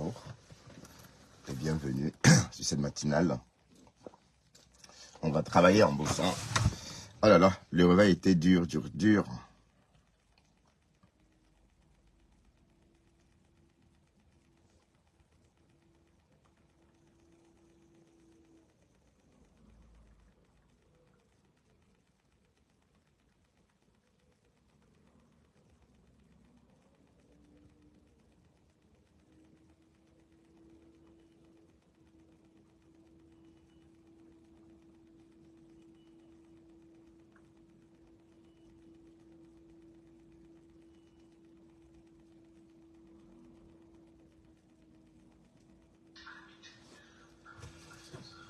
bonjour et bienvenue sur cette matinale. On va travailler en bossant. Oh là là, le réveil était dur.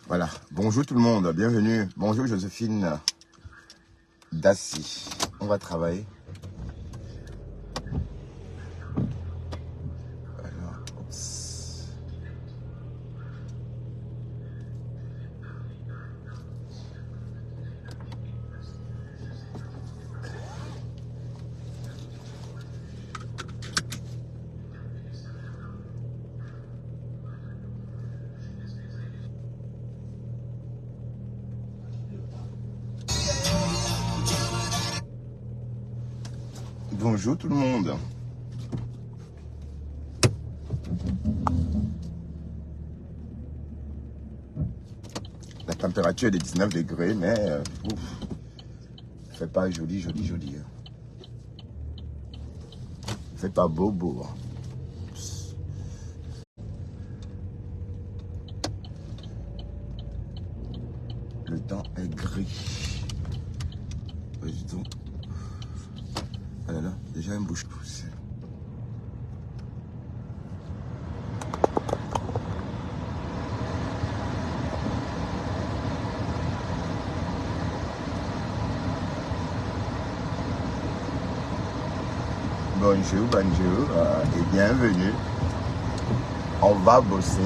Voilà, bonjour tout le monde, bienvenue. Bonjour Joséphine Dassy. On va travailler. Alors, oups. Bonjour tout le monde. La température est de 19 degrés, mais fait pas joli. Fait pas beau. Le temps est gris. Dis donc. Ah là là, déjà une bouche poussée. Bonjour et bienvenue. On va bosser.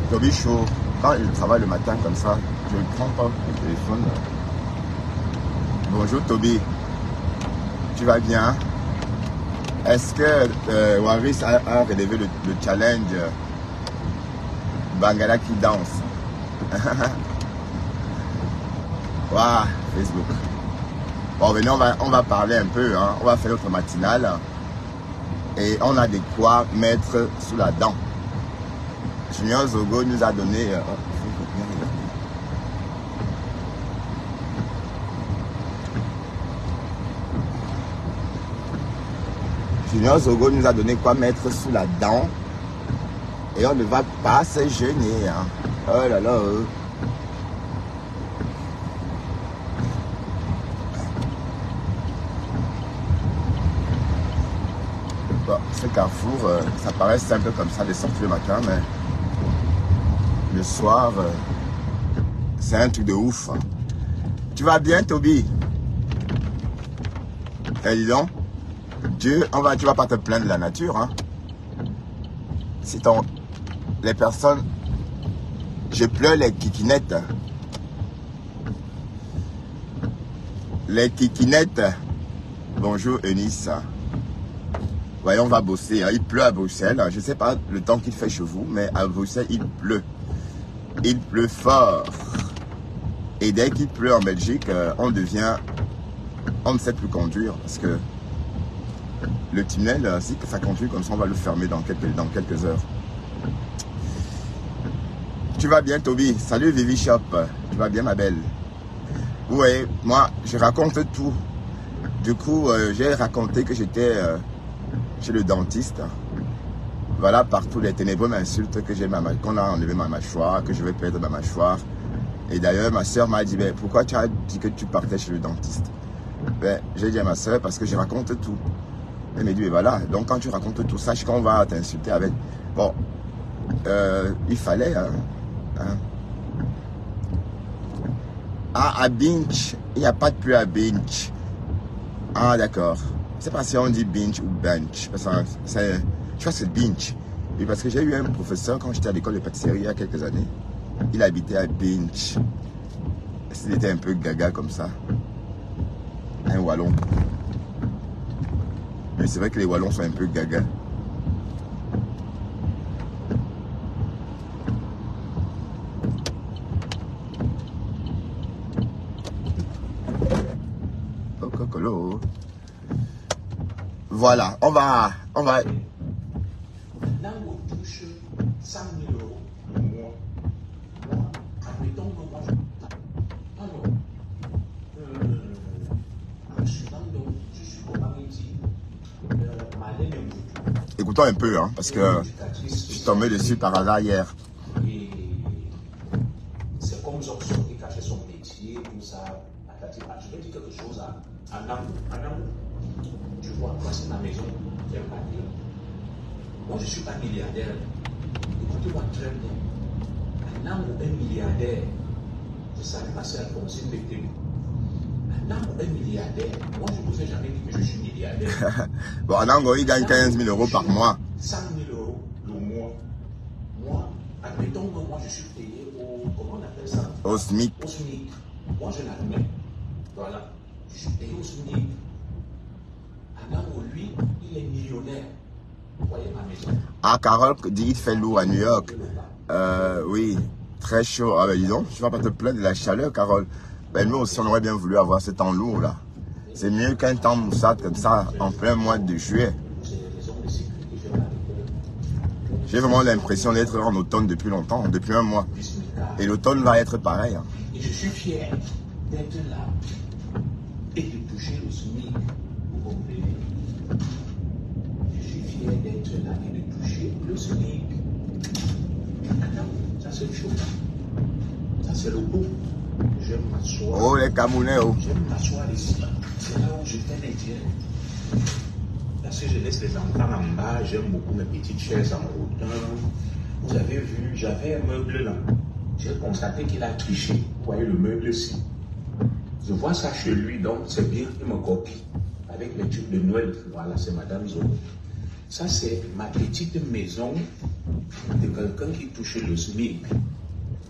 Toby Show, quand il travaille le matin comme ça, je ne prends pas le téléphone. Bonjour Toby, tu vas bien? Est-ce que Waris a relevé le challenge Bangala qui danse? Waouh, Facebook. Bon, venez, on va parler un peu, hein. On va faire notre matinale et on a de quoi mettre sous la dent. Junior Zogo nous a donné... Junior Zogo nous a donné quoi mettre sous la dent. Et on ne va pas se gêner. Hein. Oh là là. Bon, ce carrefour, ça paraît simple comme ça de sortir le matin, mais le soir, c'est un truc de ouf. Tu vas bien, Toby? Eh, dis donc. Dieu, tu vas pas te plaindre de la nature, hein. Si les personnes, je pleure les kikinettes. Les kikinettes. Bonjour Eunice. Voyons, on va bosser, hein. Il pleut à Bruxelles. Je ne sais pas le temps qu'il fait chez vous, mais à Bruxelles, il pleut. Il pleut fort. Et dès qu'il pleut en Belgique, on ne sait plus conduire parce que le tunnel, si ça continue comme ça, on va le fermer dans quelques heures. Tu vas bien, Toby? Salut, Vivi Shop. Tu vas bien, ma belle? Oui, moi, je raconte tout. Du coup, j'ai raconté que j'étais chez le dentiste. Voilà, partout les ténébreux m'insultent qu'on a enlevé ma mâchoire, que je vais perdre ma mâchoire. Et d'ailleurs, ma soeur m'a dit, ben, pourquoi tu as dit que tu partais chez le dentiste? Ben, j'ai dit à ma soeur, parce que je raconte tout. Elle m'a dit, mais voilà, donc quand tu racontes tout, sache qu'on va t'insulter avec... Bon, il fallait... Hein. Ah, à Binch, il n'y a pas de pluie à Binch. Ah, d'accord. Je ne sais pas si on dit Binch ou Bench. Je crois que c'est Binch. Oui, parce que j'ai eu un professeur quand j'étais à l'école de pâtisserie il y a quelques années. Il habitait à Binch. Il était un peu gaga comme ça. Un wallon. Mais c'est vrai que les wallons sont un peu gaga. Oh, cocolo. Voilà, on va. Nango touche 100 000 euros le mois. Moi, admettons que moi, alors, en suivant, donc, je suis comment il dit, Malène Mboutou. Écoutons un peu, hein, parce que je suis tombé dessus par hasard hier. Et c'est comme Zorson qui cachait son métier, tout ça. Je vais dire quelque chose à Nango. Tu vois, moi, c'est ma maison, j'aime pas dire. Moi, je ne suis pas milliardaire. Écoutez-moi très bien. Un homme ou un milliardaire, je savais passer à Alphonsine Bété. Un homme ou un milliardaire, moi, je ne vous ai jamais dit que je suis milliardaire. Bon, Anango, il gagne 15 000 euros par mois. 100 000 euros le mois. Moi, admettons que moi, je suis payé au, comment on appelle ça? Au SMIC. Au SMIC. Moi, je l'admets. Voilà. Je suis payé au SMIC. Anango, lui, il est millionnaire. Vous voyez ma maison. Ah, Carole dit qu'il fait lourd à New York. Oui, très chaud. Ah ben dis donc, tu vas pas te plaindre de la chaleur, Carole. Ben nous aussi, on aurait bien voulu avoir ce temps lourd là. C'est mieux qu'un temps moussade comme ça, en plein mois de juillet. J'ai vraiment l'impression d'être en automne depuis longtemps, depuis un mois. Et l'automne va être pareil. Hein. Et je suis fier d'être là et de toucher le SMIC. Vous comprenez? Je suis fier d'être là et de toucher le SMIC. Ça c'est chaud. Ça c'est le coup. J'aime m'asseoir. Oh les Camerounais, oh. J'aime m'asseoir ici. C'est là où je fais mes dieux. Parce que je laisse les enfants en bas. J'aime beaucoup mes petites chaises en hauteur. Vous avez vu, j'avais un meuble là. J'ai constaté qu'il a triché. Vous voyez le meuble-ci. Je vois ça chez lui, donc c'est bien qu'il me copie. Avec les tubes de Noël. Voilà, c'est Madame Zo. Ça, c'est ma petite maison de quelqu'un qui touche le SMIC.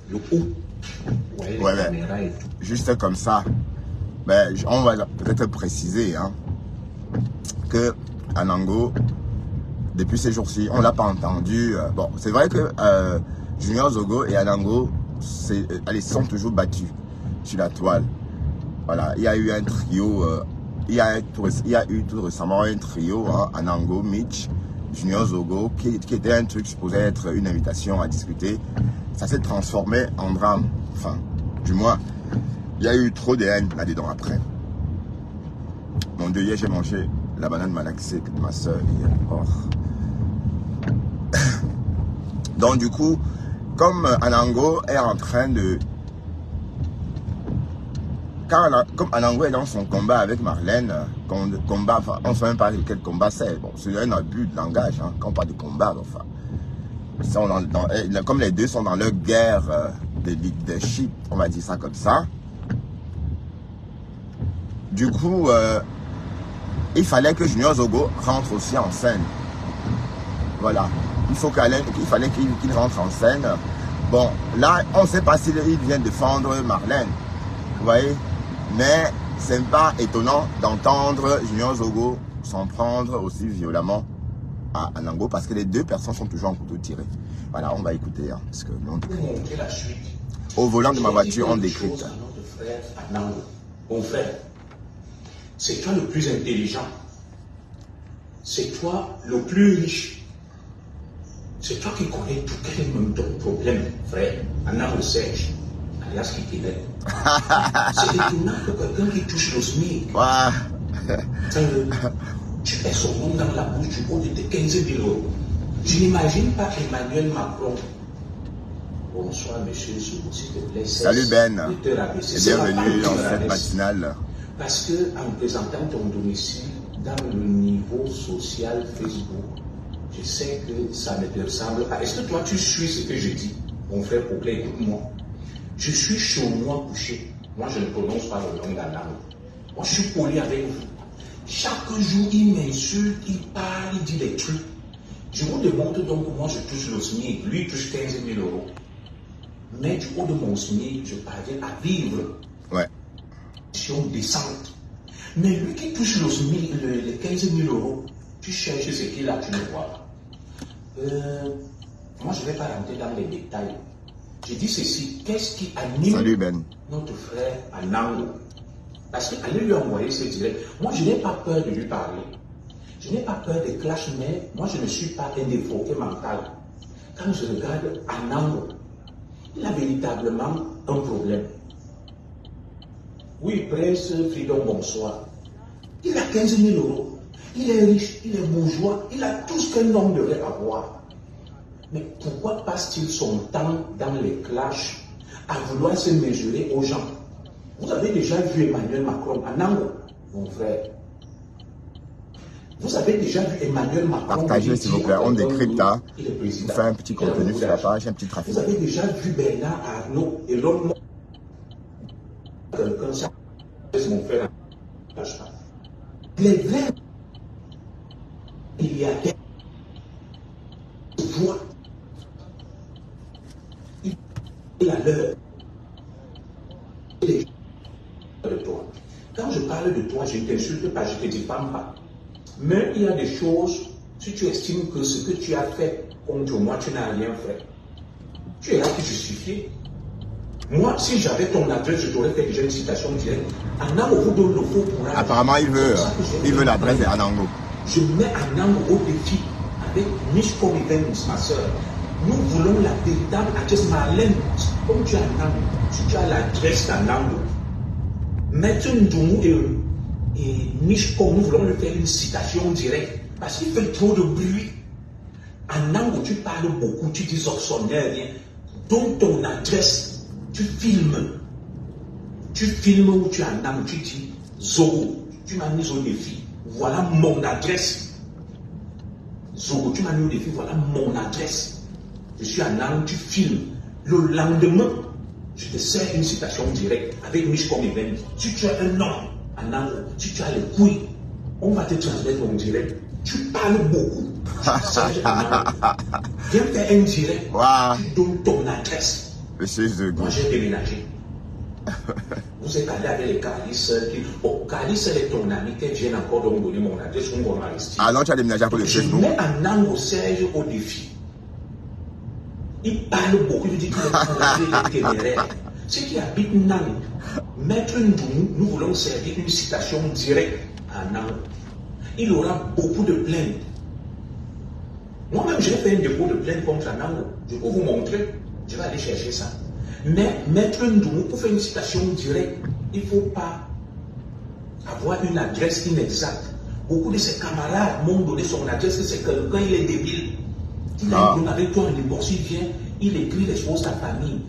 Le haut. Vous voyez les caméras et tout. Juste comme ça, ben, on va peut-être préciser hein, que Anango, depuis ces jours-ci, on ne l'a pas entendu. Bon, c'est vrai que Junior Zogo et Anango sont toujours battus sur la toile. Voilà, il y a eu un trio, il y a eu tout récemment un trio, hein, Anango, Mitch, Junior Zogo, qui était un truc supposé être une invitation à discuter. Ça s'est transformé en drame. Enfin, du moins, il y a eu trop de haine là-dedans après. Mon Dieu, hier j'ai mangé la banane malaxée de ma soeur hier. Oh. Donc du coup, comme Anango est en train de... Comme Anango est dans son combat avec Marlène, combat, enfin, on ne sait même pas quel combat c'est. Bon, c'est un abus de langage, hein, quand on parle de combat, enfin. Comme les deux sont dans leur guerre de leadership, on va dire ça comme ça. Du coup, il fallait que Junior Zogo rentre aussi en scène. Voilà. Il fallait qu'il rentre en scène. Bon, là, on ne sait pas s'il vient défendre Marlène. Vous voyez? Mais c'est pas étonnant d'entendre Junior Zogo s'en prendre aussi violemment à Anango parce que les deux personnes sont toujours en couteau tiré. Voilà, on va écouter. Hein, parce que au volant de ma voiture, on décrypte. Mon frère, c'est toi le plus intelligent. C'est toi le plus riche. C'est toi qui connais tout. Quel est même ton problème, frère? Anango Serge, alias Kikile. C'est étonnant que quelqu'un qui touche le SMIC. Tu fais son nom dans la bouche du haut de tes 15 000 euros. Je n'imagine pas Emmanuel Macron. Bonsoir, monsieur, s'il te plaît. Salut Ben. Bienvenue dans cette matinale. Parce que en présentant ton domicile dans le niveau social Facebook, je sais que ça ne te ressemble pas. Est-ce que toi tu suis ce que je dis? Mon frère Couplet, écoute-moi. Je suis chaudement couché. Moi, je ne prononce pas le nom d'Anango. Moi, je suis poli avec vous. Chaque jour, il m'insulte, il parle, il dit des trucs. Je vous démontre donc que moi je touche le SMIC, lui touche 15 000 euros. Mais du haut de mon SMIC, je parviens à vivre. Ouais. Décente. Mais lui qui touche le SMIC, les 15 000 euros, tu cherches ce qu'il a, tu le vois. Moi je ne vais pas rentrer dans les détails. Je dis ceci, qu'est-ce qui anime notre frère Anango? Parce qu'allez lui envoyer ce direct. Moi je n'ai pas peur de lui parler. Je n'ai pas peur des clashs, mais moi je ne suis pas un défauté mental. Quand je regarde Anango, il a véritablement un problème. Oui, Prince Freedom, bonsoir. Il a 15 000 euros. Il est riche, il est bourgeois, il a tout ce qu'un homme devrait avoir. Mais pourquoi passe-t-il son temps dans les clashs à vouloir se mesurer aux gens? Vous avez déjà vu Emmanuel Macron, Anango, mon frère. Vous avez déjà vu Emmanuel Macron. Partagez s'il vous plaît, on décrypte, hein. Vous faites un petit contenu sur la page, un petit trafic. Vous avez déjà vu Bernard Arnault et l'homme. Quelqu'un, c'est mon frère. Les vrais milliardaires voient. Il a l'heure. De toi. Quand je parle de toi, je ne t'insulte pas, je ne te diffame pas. Mais il y a des choses, si tu estimes que ce que tu as fait contre moi, tu n'as rien fait. Tu es là pour justifier. Moi, si j'avais ton adresse, je t'aurais fait déjà une citation directe. Anango vous donne le faux courage. Apparemment, il veut l'adresse d'Anango. Je mets Anango au défi avec Mishcom Events, ma soeur. Nous voulons la véritable adresse Marlène. Comme tu as Anango, tu as l'adresse d'Anango. Maître Ndoumou et Mishcom, nous voulons lui faire une citation directe. Parce qu'il fait trop de bruit. Anango, tu parles beaucoup, tu dis Oxonner, rien. Donne ton adresse. Tu filmes où tu es Anango, tu dis Zogo, tu m'as mis au défi, voilà mon adresse. Zogo, tu m'as mis au défi, voilà mon adresse. Je suis Anango, tu filmes. Le lendemain, je te sers une citation directe avec Mishcom Event. Si tu as un nom, Anango, si tu as les couilles, on va te transmettre mon direct. Tu parles beaucoup. Viens faire un direct. Wow. Tu donnes ton adresse. Moi j'ai déménagé. Vous êtes allé avec les Calices qui. Oh, Calice est ton ami qui vient encore de me donner mon adresse. On va rester. Ah non, tu as déménagé à cause de Facebook. Je mets Anango Serge au défi. Il parle beaucoup, il dit qu'il est téméraire. Ceux qui habitent Nang, Maître Ndoumou, nous voulons servir une citation directe à Nang. Il aura beaucoup de plaintes. Moi-même, j'ai fait un dépôt de plainte contre Anango. Je peux vous montrer. Je vais aller chercher ça. Mais Maître Ndoumou, pour faire une citation directe, il ne faut pas avoir une adresse inexacte. Beaucoup de ses camarades m'ont donné son adresse, que c'est quelqu'un, il est débile. Il a un problème avec toi en divorce, il vient, il écrit, il expose ta famille.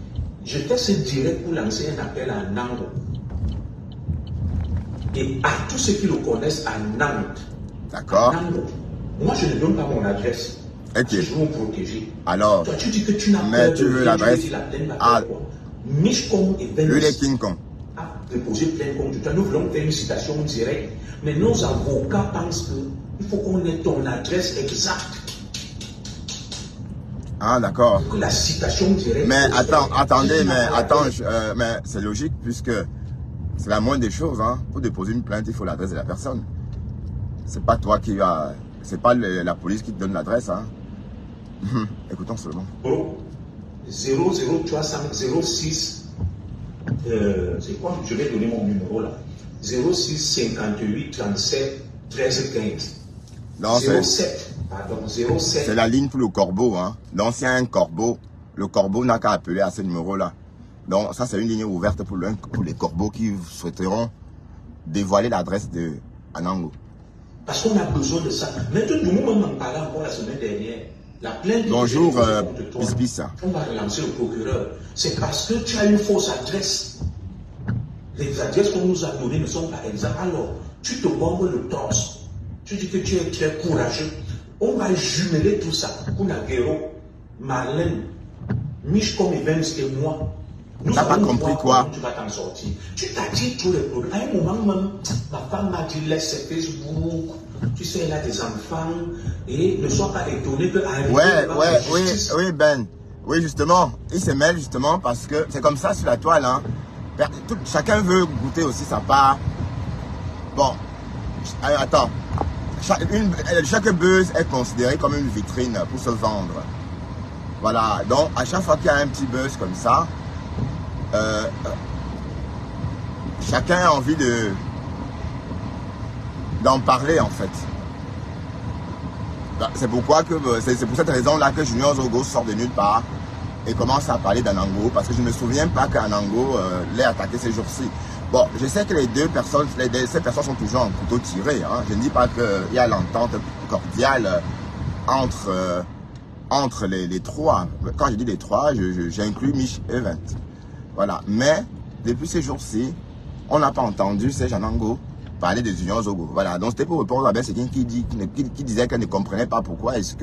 Je fais ce direct pour lancer un appel à Nango. Et à tous ceux qui le connaissent à Nantes. D'accord. Moi, je ne donne pas mon adresse. Ok. Je veux me protéger. Alors, toi, tu dis que tu n'as mais tu veux l'adresse. Mishcom et lui, les King Kong a déposé plainte contre toi. Nous voulons faire une citation directe. Mais nos avocats pensent qu'il faut qu'on ait ton adresse exacte. Ah, d'accord. La citation directe. Mais attendez, mais c'est logique puisque c'est la moindre des choses. Hein. Pour déposer une plainte, il faut l'adresse de la personne. C'est pas toi qui va. C'est pas la police qui te donne l'adresse. Hein. Écoutons seulement. 06. C'est quoi? Je vais donner mon numéro là. 06 58 37 13 15. Non, 07. Pardon, 07. C'est la ligne pour le corbeau. Hein. L'ancien corbeau. Le corbeau n'a qu'à appeler à ce numéro-là. Donc, ça, c'est une ligne ouverte pour les corbeaux qui souhaiteront dévoiler l'adresse de Anango. Parce qu'on a besoin de ça. Maintenant, nous m'en parlons encore la semaine dernière. La plainte. Bonjour, Pispis. On va relancer le procureur. C'est parce que tu as une fausse adresse. Les adresses qu'on nous a données ne sont pas exactes. Alors, tu te bombes le torse. Tu dis que tu es très courageux. On va jumeler tout ça. Kunagero, Marlène, Mishcom Events et moi. Tu n'as pas compris quoi? Tu vas t'en sortir. Tu t'as dit tous les problèmes. À un moment même, ma femme m'a dit laisse Facebook, Tu sais, elle a des enfants et ne sois pas étonné que Oui, Ben. Oui, justement. Il se mêle justement parce que c'est comme ça sur la toile. Hein. Chacun veut goûter aussi sa part. Bon, attends. Chaque buzz est considérée comme une vitrine pour se vendre. Voilà. Donc, à chaque fois qu'il y a un petit buzz comme ça, chacun a envie d'en parler en fait. C'est pourquoi c'est pour cette raison-là que Junior Zogo sort de nulle part et commence à parler d'Anango, parce que je ne me souviens pas qu'Anango l'ait attaqué ces jours-ci. Bon, je sais que ces personnes sont toujours en couteau tiré. Hein. Je ne dis pas qu'il y a l'entente cordiale entre les trois. Quand je dis les trois, j'inclus Mich Event. Voilà. Mais depuis ces jours-ci, on n'a pas entendu ces Anango parler de Junior Zogo. Voilà, donc c'était pour répondre à Bességuin qui disait qu'elle ne comprenait pas pourquoi est-ce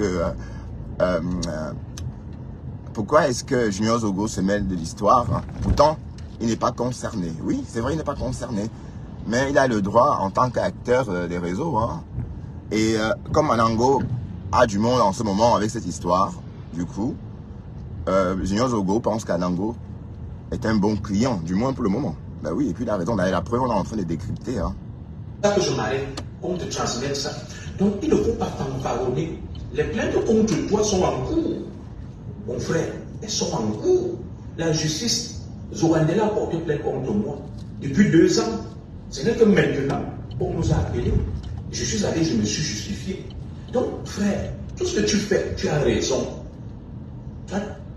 que Junior Zogo se mêle de l'histoire. Pourtant, il n'est pas concerné. Oui, c'est vrai, il n'est pas concerné. Mais il a le droit en tant qu'acteur des réseaux. Hein. Et comme Anango a du monde en ce moment avec cette histoire, du coup, Junior Zogo pense qu'Anango est un bon client, du moins pour le moment. Ben oui, et puis il a raison, la preuve, on est en train de décrypter. Hein. Que je m'arrête, on te transmet ça. Donc il ne faut pas fanfaronner. Les plaintes contre toi sont en cours. Mon frère, elles sont en cours. La justice, Zouandela a porté plainte contre moi. Depuis 2 ans. Ce n'est que maintenant qu'on nous a appelés. Je suis allé, je me suis justifié. Donc, frère, tout ce que tu fais, tu as raison.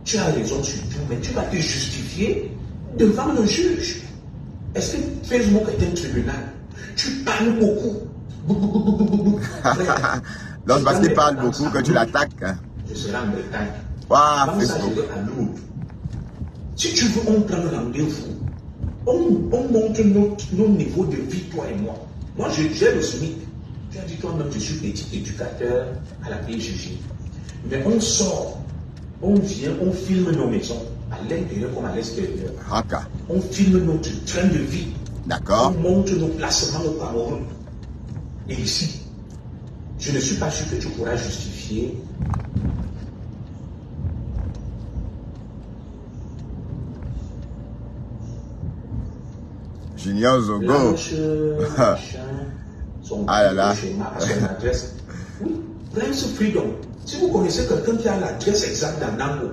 Tu as raison sur tout, mais tu vas te justifier devant le juge. Est-ce que Facebook est un tribunal? Tu parles beaucoup. Donc, parce qu'il parle beaucoup que tu l'attaques. Hein. Je serai en Bretagne. Wow, Facebook. Si tu veux, on prend un rendez-vous. On montre nos niveaux de vie, toi et moi. Moi, j'ai le SMIC. Tu as dit toi-même, je suis petit éducateur à la PJJ. Mais on sort, on vient, on filme nos maisons, à l'intérieur comme à l'extérieur. Okay. On filme notre train de vie. D'accord. On montre nos placements au Cameroun. Et ici, je ne suis pas sûr que tu pourras justifier. Junior Zogo. Ah là là. Son adresse. Oui, Prince Freedom. Si vous connaissez quelqu'un qui a l'adresse exacte d'Anango,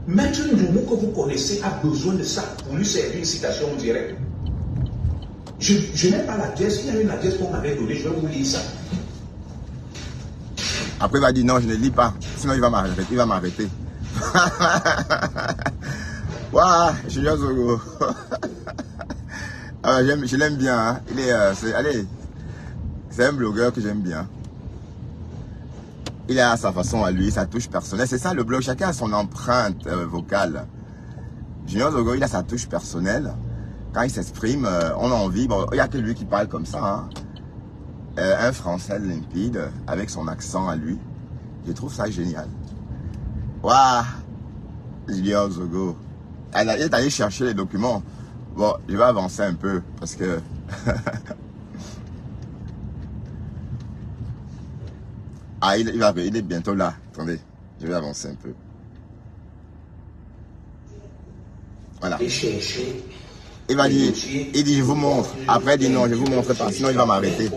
Maître Ndoumou que vous connaissez a besoin de ça pour lui servir une citation directe. Je n'ai pas l'adresse, il y a une adresse qu'on m'avait donnée, je vais vous lire ça. Après il va dire non, je ne lis pas, sinon il va m'arrêter. Waouh, Junior Zogo. Ah, je l'aime bien, hein. C'est un blogueur que j'aime bien. Il a sa façon à lui, sa touche personnelle. C'est ça le blog, chacun a son empreinte vocale. Junior Zogo, il a sa touche personnelle. Quand il s'exprime, on a envie, bon, il n'y a que lui qui parle comme ça. Hein. Un français limpide, avec son accent à lui. Je trouve ça génial. Waouh, Junior Zogo. Il est allé chercher les documents. Bon, je vais avancer un peu parce que... Ah, il est bientôt là. Attendez, je vais avancer un peu. Voilà. Il va dire, il dit je vous montre. Après il dit non, je vous montre pas, sinon il va m'arrêter.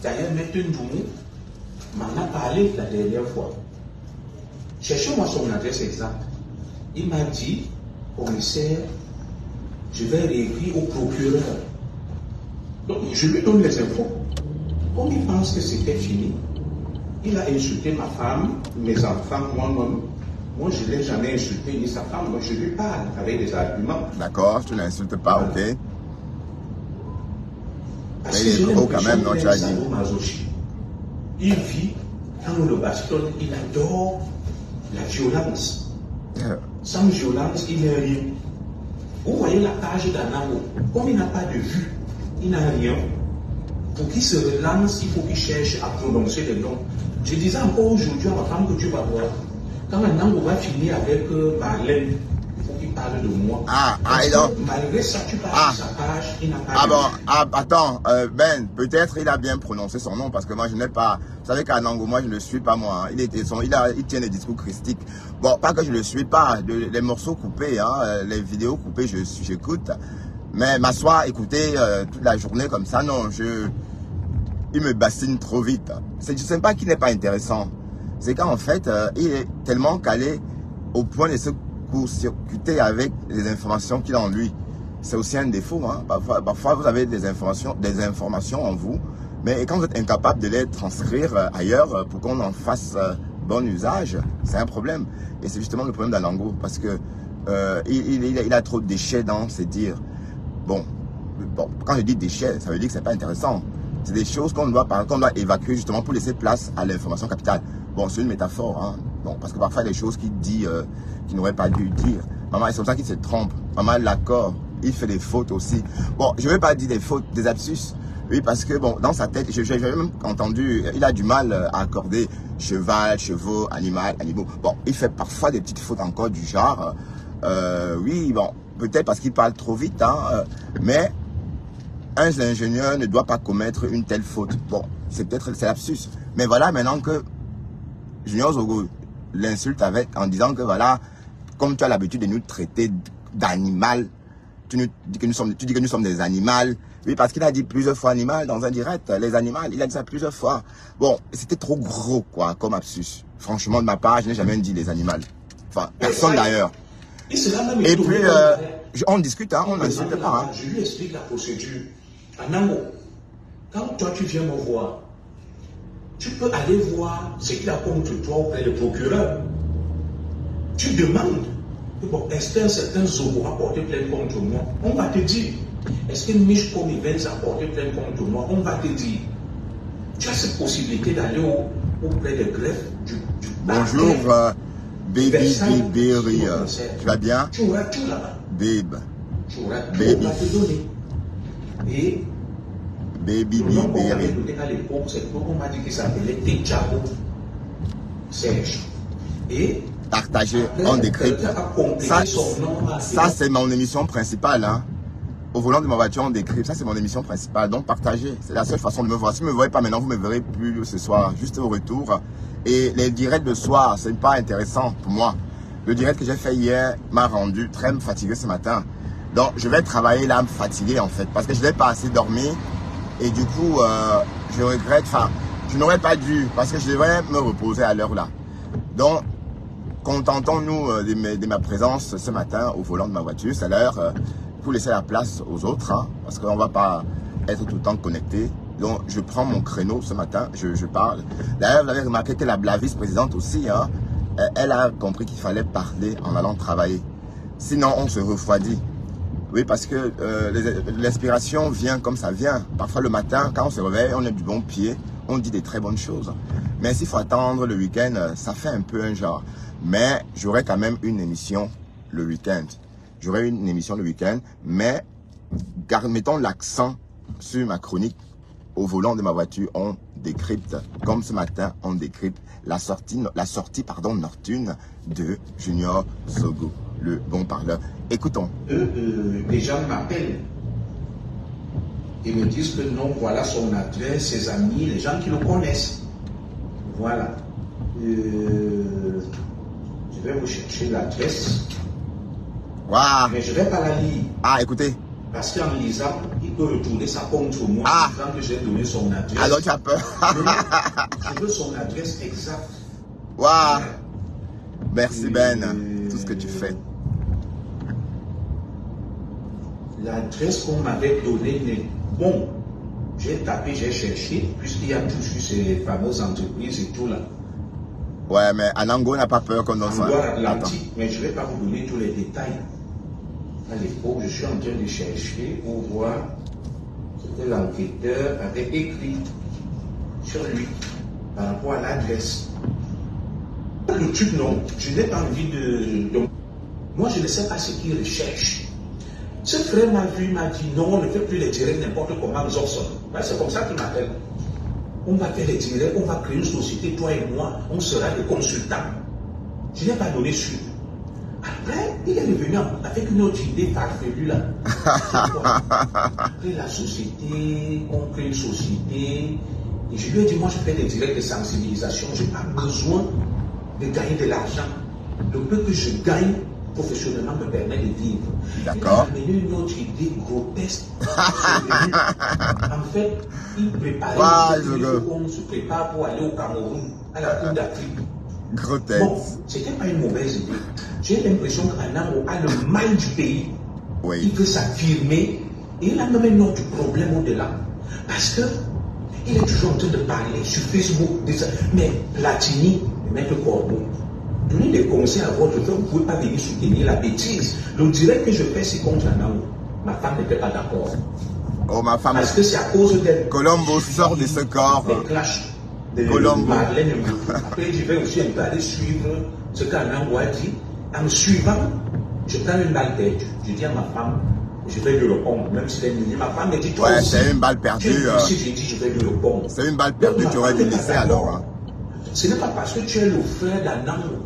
D'ailleurs, M. Ndoumou m'en a parlé la dernière fois. Cherchez-moi son adresse exacte. Il m'a dit, commissaire, je vais réécrire au procureur. Donc, je lui donne les infos. Comme il pense que c'était fini, il a insulté ma femme, mes enfants, moi-même. Moi, je ne l'ai jamais insulté, ni sa femme. Moi, je lui parle avec des arguments. D'accord, tu ne l'insultes pas, voilà. Ok. Parce que il est gros quand même, non, tu as dit. Il vit, quand on le bastonne, il adore la violence. Sans violence, il n'est rien. Vous voyez la page d'Anango, comme il n'a pas de vue, il n'a rien. Pour qu'il se relance, il faut qu'il cherche à prononcer les noms. Je disais encore aujourd'hui à ma femme que tu vas voir. Quand Anango va finir avec Marlène, il faut qu'il parle parle de moi. Et donc, malgré ça, tu parles de sa page, il n'a pas attends, Ben, peut-être il a bien prononcé son nom parce que moi je n'ai pas. Vous savez qu'Anango, moi je ne le suis pas moi. Il tient des discours christiques. Bon, pas que je ne le suis pas, les morceaux coupés, les vidéos coupées, j'écoute. Mais m'asseoir, écouter toute la journée comme ça, non, il me bassine trop vite. Je ne sais pas qu'il n'est pas intéressant. C'est qu'en fait, il est tellement calé au point de se court-circuiter avec les informations qu'il a en lui. C'est aussi un défaut. Parfois, vous avez des informations en vous, mais quand vous êtes incapable de les transcrire ailleurs pour qu'on en fasse bon usage, c'est un problème. Et c'est justement le problème d'Anango, parce que il a trop de déchets dans ses dires. Bon, quand je dis déchets, ça veut dire que c'est pas intéressant. C'est des choses qu'on doit évacuer justement pour laisser place à l'information capitale. Bon, c'est une métaphore, bon, parce que parfois il y a des choses qu'il dit qu'il n'aurait pas dû dire. Maman, c'est comme ça qu'il se trompe. Maman, l'accord, il fait des fautes aussi. Bon, je ne vais pas dire des fautes, des absus. Oui, parce que bon, dans sa tête, j'ai même entendu, il a du mal à accorder cheval, chevaux, animaux. Bon, il fait parfois des petites fautes encore du genre. Oui, bon, peut-être parce qu'il parle trop vite, mais un ingénieur ne doit pas commettre une telle faute. Bon, c'est l'absus. Mais voilà, maintenant que Junior Zogo l'insulte en disant que voilà, comme tu as l'habitude de nous traiter d'animal, tu dis que nous sommes des animaux. Oui, parce qu'il a dit plusieurs fois animal dans un direct, les animaux, il a dit ça plusieurs fois. Bon, c'était trop gros, quoi, comme absus. Franchement, de ma part, je n'ai jamais dit les animaux. Enfin, personne d'ailleurs. Et puis, on discute, on n'insulte pas. Je lui explique la procédure. Anango, quand toi tu viens me voir, tu peux aller voir ce qu'il a contre toi auprès du procureur. Tu demandes, bon, est-ce qu'un certain Zogo a porté plainte contre moi? On va te dire. Est-ce que Mishkom Events a porté plainte contre moi? On va te dire. Tu as cette possibilité d'aller auprès des greffes du Bonjour, Baby. Tu vas bien? Tu auras tout là-bas. Babe. Tu auras tout, on va te donner. Et Baby. À l'époque, c'est qu'on m'a dit qu'il s'appelait Tchabo Serge. Et partagé, on décrypte. Ça c'est mon émission principale. Au volant de ma voiture, on décrypte. Ça c'est mon émission principale. Donc partagez. C'est la seule façon de me voir. Si vous ne me voyez pas maintenant, vous ne me verrez plus ce soir. Juste au retour. Et les directs de soir, ce n'est pas intéressant pour moi. Le direct que j'ai fait hier m'a rendu très fatigué ce matin. Donc je vais travailler l'âme fatiguée en fait. Parce que je n'ai pas assez dormi. Et du coup, je regrette. Enfin, je n'aurais pas dû. Parce que je devrais me reposer à l'heure là. Donc, contentons-nous de ma présence ce matin au volant de ma voiture. C'est l'heure pour laisser la place aux autres. Parce qu'on ne va pas être tout le temps connecté. Donc, je prends mon créneau ce matin. Je parle. D'ailleurs, vous avez remarqué que la vice-présidente aussi, elle a compris qu'il fallait parler en allant travailler. Sinon, on se refroidit. Oui, parce que l'inspiration vient comme ça vient. Parfois, le matin, quand on se réveille, on est du bon pied. On dit des très bonnes choses. Mais s'il faut attendre le week-end, ça fait un peu un genre. Mais j'aurai quand même une émission le week-end. J'aurai une émission le week-end. Mais mettons l'accent sur ma chronique. Au volant de ma voiture, on décrypte. Comme ce matin, on décrypte la sortie nocturne de Junior Zogo, le bon parleur. Écoutons. Les gens m'appellent. Ils me disent que non, voilà son adresse, ses amis, les gens qui le connaissent. Voilà. Je vais vous chercher l'adresse. Wow. Mais je ne vais pas la lire. Ah, écoutez. Parce qu'en lisant, il peut retourner ça contre moi disant que j'ai donné son adresse. Alors tu as peur. Je veux son adresse exacte. Waouh. Merci Ben, tout ce que tu fais. L'adresse qu'on m'avait donnée n'est bon. J'ai tapé, j'ai cherché, puisqu'il y a toujours ces fameuses entreprises et tout là. Ouais, mais Anango n'a pas peur qu'on donne ça. Atlantique, mais je ne vais pas vous donner tous les détails. À l'époque, je suis en train de chercher pour voir ce que l'enquêteur avait écrit sur lui par rapport à l'adresse. Le truc, non, je n'ai pas envie de... Moi, je ne sais pas ce qu'il recherche. Ce frère m'a vu, m'a dit non, on ne fait plus les directs n'importe comment, Zorson. C'est comme ça qu'il m'appelle. On va faire les directs, on va créer une société, toi et moi, on sera des consultants. Je n'ai pas donné suite. Après, il est revenu avec une autre idée farfelue là. Après la société, on crée une société. Et je lui ai dit, moi je fais des directs de sensibilisation, je n'ai pas besoin de gagner de l'argent. Le peu que je gagne professionnellement me permet de vivre. D'accord. Il a amené une autre idée grotesque. En fait, il préparait, on se prépare pour aller au Cameroun, à la Coupe d'Afrique. Grotesque. Bon, c'était pas une mauvaise idée. J'ai l'impression qu'Anango a le mal du pays. Oui. Il veut s'affirmer et il a même un autre problème au-delà. Parce que il est toujours en train de parler sur Facebook. Mais Platini, Maître Corbeau, donnez des conseils à votre frère, vous ne pouvez pas venir soutenir la bêtise. Le direct que je fais, c'est contre Anango. Ma femme n'était pas d'accord. Oh, ma femme. Parce que c'est à cause d'elle. Colombo sort de ce corps. Des clashs. De Colombo. Marlène Mboutou. Après, je vais aussi un peu aller suivre ce qu'Anango a dit. En me suivant, je prends une balle perdue. Je dis à ma femme, je vais lui répondre, même si elle me dit, ma femme me dit, toi Ouais, aussi, c'est une balle perdue. Si j'ai dit, je vais lui répondre. C'est une balle perdue, tu aurais dû laisser alors. Hein. Ce n'est pas parce que tu es le frère d'Anango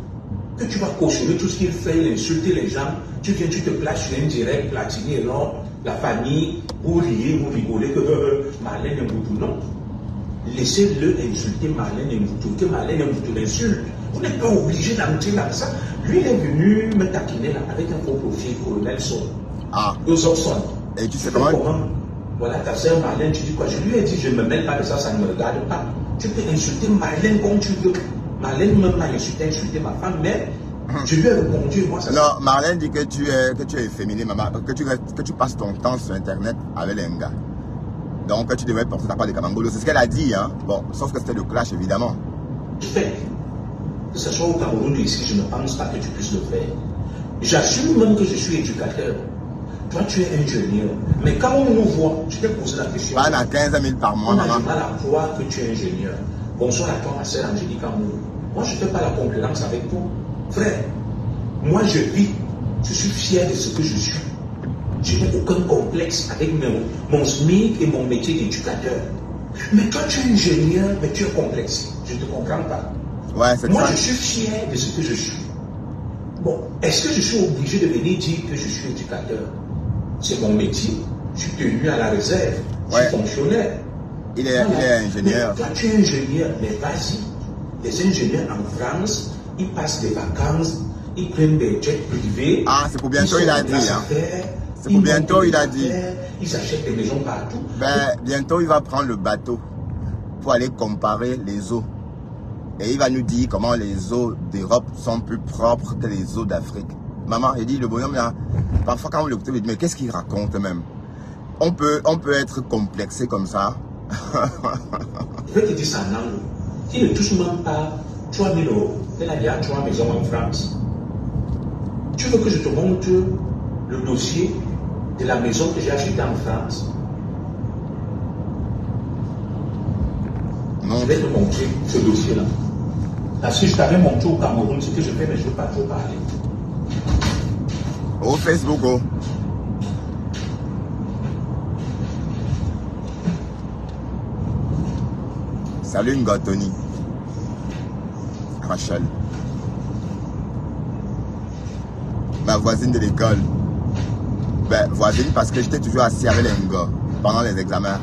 que tu vas cautionner tout ce qu'il fait, il insulter les gens. Tu viens, tu te places sur un direct, Platini et l'autre, la famille, vous riez, vous rigolez, que Marlène Mboutou, non. Laissez-le insulter Marlène Mboutou, que Marlène Mboutou l'insulte. Vous n'êtes pas obligé d'entrer dans ça. Lui, il est venu me taquiner là, avec un faux profil, Colonel Son. Ah. Son. Et tu sais comment? Voilà, ta soeur Marlène, tu dis quoi? Je lui ai dit, je ne me mêle pas de ça, ça ne me regarde pas. Tu peux insulter Marlène comme tu veux. Marlène même m'a insulté ma femme, mais je lui ai répondu, moi ça. Non, Marlène dit que tu es efféminé, maman, que tu passes ton temps sur Internet avec les gars. Donc, tu devrais porter ta part de Kamangolo. C'est ce qu'elle a dit, hein. Bon, sauf que c'était le clash, évidemment. Fait, que ce soit au Cameroun ou ici, je ne pense pas que tu puisses le faire. J'assume même que je suis éducateur. Toi, tu es ingénieur. Mais quand on nous voit, je t'ai posé la question. Pas à 15 000 par mois, maman. On a maman. du mal à croire que tu es ingénieur. Bonsoir à toi, ma sœur Angélique Amour. Moi, je ne fais pas la concurrence avec toi. Frère, moi, je vis. Je suis fier de ce que je suis. Je n'ai aucun complexe avec mon SMIC et mon métier d'éducateur. Mais toi, tu es ingénieur, mais tu es complexe. Je ne te comprends pas. Ouais, c'est moi, ça. Je suis fier de ce que je suis. Bon, est-ce que je suis obligé de venir dire que je suis éducateur? C'est mon métier. Je suis tenu à la réserve. Je suis fonctionnaire. Il est ingénieur. Mais toi, tu es ingénieur, mais vas-y. Les ingénieurs en France, ils passent des vacances, ils prennent des jets privés. Ah, c'est pour bientôt, il a dit. Hein. C'est pour bientôt, il a dit. Ils achètent des maisons partout. Ben, bientôt, il va prendre le bateau pour aller comparer les eaux. Et il va nous dire comment les eaux d'Europe sont plus propres que les eaux d'Afrique. Maman, il dit, le bonhomme là, parfois quand on l'écoute, il dit, mais qu'est-ce qu'il raconte même? On peut être complexé comme ça. Je vais te dire ça en anglais. Il ne touche même pas 3 000 euros. Elle a déjà 3 maisons en France. Tu veux que je te montre le dossier de la maison que j'ai achetée en France? Non. Je vais te montrer ce dossier-là. Parce que je t'avais montré au Cameroun ce que je fais, mais je ne veux pas trop parler. Au Facebook, oh. Salut Ngotoni. Rachel. Ma voisine de l'école. Ben, voisine parce que j'étais toujours assis avec les gars pendant les examens.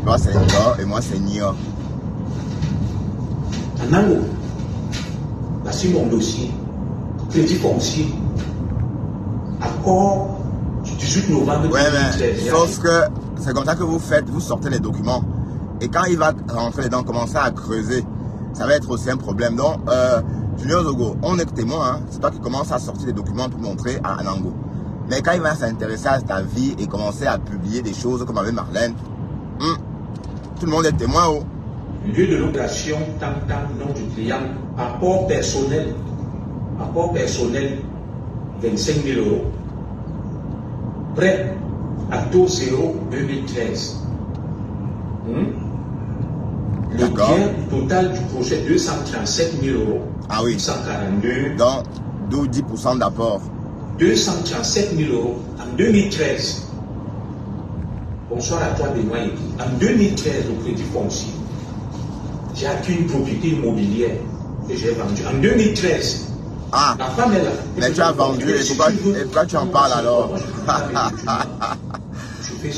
Moi c'est Ngo et moi c'est Nia. Anango, voici mon dossier. Crédit foncier. Accord du 18 novembre 2013. Ouais, mais sauf que c'est comme ça que vous faites, vous sortez les documents. Et quand il va rentrer dedans, commencer à creuser, ça va être aussi un problème. Donc, Junior Zogo, on est témoin, hein, c'est toi qui commence à sortir des documents pour montrer à Anango. Mais quand il va s'intéresser à ta vie et commencer à publier des choses comme avec Marlène, tout le monde est témoin. Oh. Lieu de location, tam-tam, nom du client, apport personnel, 25 000 euros. Prêt à taux 0 2013. Le bien total du projet, 237 000 euros. Ah oui. 142. Donc, d'où 10% d'apport. 237 000 euros en 2013. Bonsoir à toi, Benoît. En 2013, au crédit foncier, j'ai acquis une propriété immobilière que j'ai vendue. En 2013, Ah, La femme est là. mais tu as vendu, et pourquoi tu en parles alors?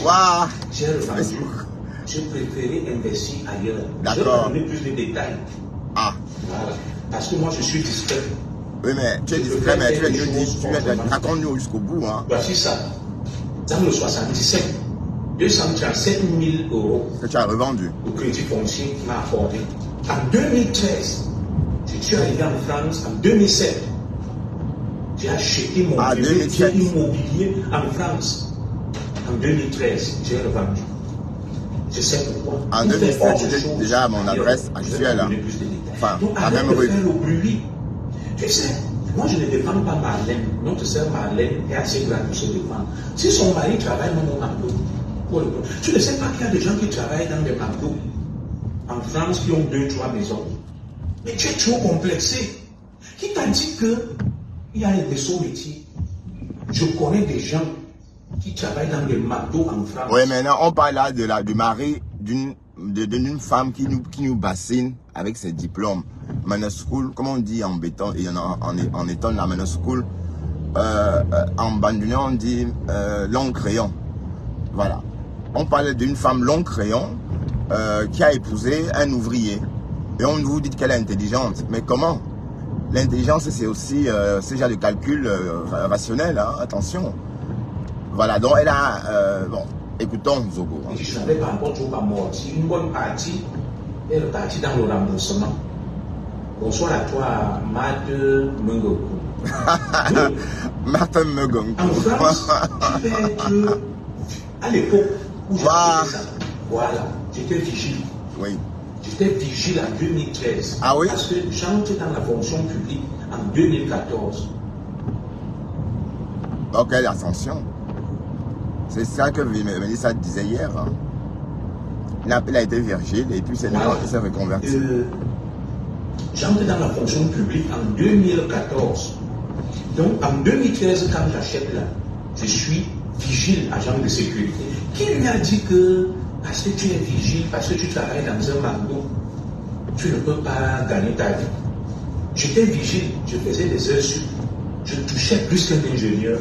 Waouh! Facebook. J'ai préféré investir ailleurs. D'accord. Je vais donner plus de détails. Ah. Voilà. Parce que moi, je suis discret. Oui, mais tu es discret, mais tu raconte-nous jusqu'au bout. Hein. Voici ça. Dans le 77, 237 000 euros que tu as revendu. au crédit foncier m'a accordé. En 2013, je suis arrivé en France en 2007. J'ai acheté mon immobilier en France. En 2013, j'ai revendu. Je sais pourquoi. En 2007, j'étais déjà à mon adresse actuelle. Enfin, la même rue. Tu sais, moi je ne défends pas Marlène. Notre sœur Marlène est assez grande pour se défendre. Si son mari travaille dans un McDo, tu ne sais pas qu'il y a des gens qui travaillent dans des McDo en France qui ont 2-3 maisons. Mais tu es trop complexé. Qui t'a dit qu'il y a des sous-métiers? Je connais des gens qui travaillent dans des McDo en France. Oui, maintenant on parle là du mari d'une femme qui nous bassine avec ses diplômes. Manor School, comme on dit en béton et en étant la Manor School, en bandoulier on dit long crayon. Voilà. On parle d'une femme long crayon qui a épousé un ouvrier. Et on vous dit qu'elle est intelligente. Mais comment? L'intelligence, c'est aussi ce genre de calcul rationnel, hein, attention. Voilà, donc elle a... bon, écoutons Zogo. Hein. Je n'avais pas encore trop amorti. Une bonne partie est repartie dans le remboursement. Bonsoir à toi, Marthe Mengoku. Marthe Mengoku. En France, tu peux être... À l'époque où j'ai fait ça, voilà, j'étais vigile. Oui. J'étais vigile en 2013. Ah oui? Parce que j'entre dans la fonction publique en 2014. Ok, l'ascension. C'est ça que Mélissa disait hier. Hein. Il a été virgile et puis il s'est reconverti. J'entre dans la fonction publique en 2014. Donc en 2013, quand j'achète là, je suis vigile, agent de sécurité. Qui lui a dit que parce que tu es vigile, parce que tu travailles dans un McDo, tu ne peux pas gagner ta vie? J'étais vigile, je faisais des heures sup, je touchais plus qu'un ingénieur.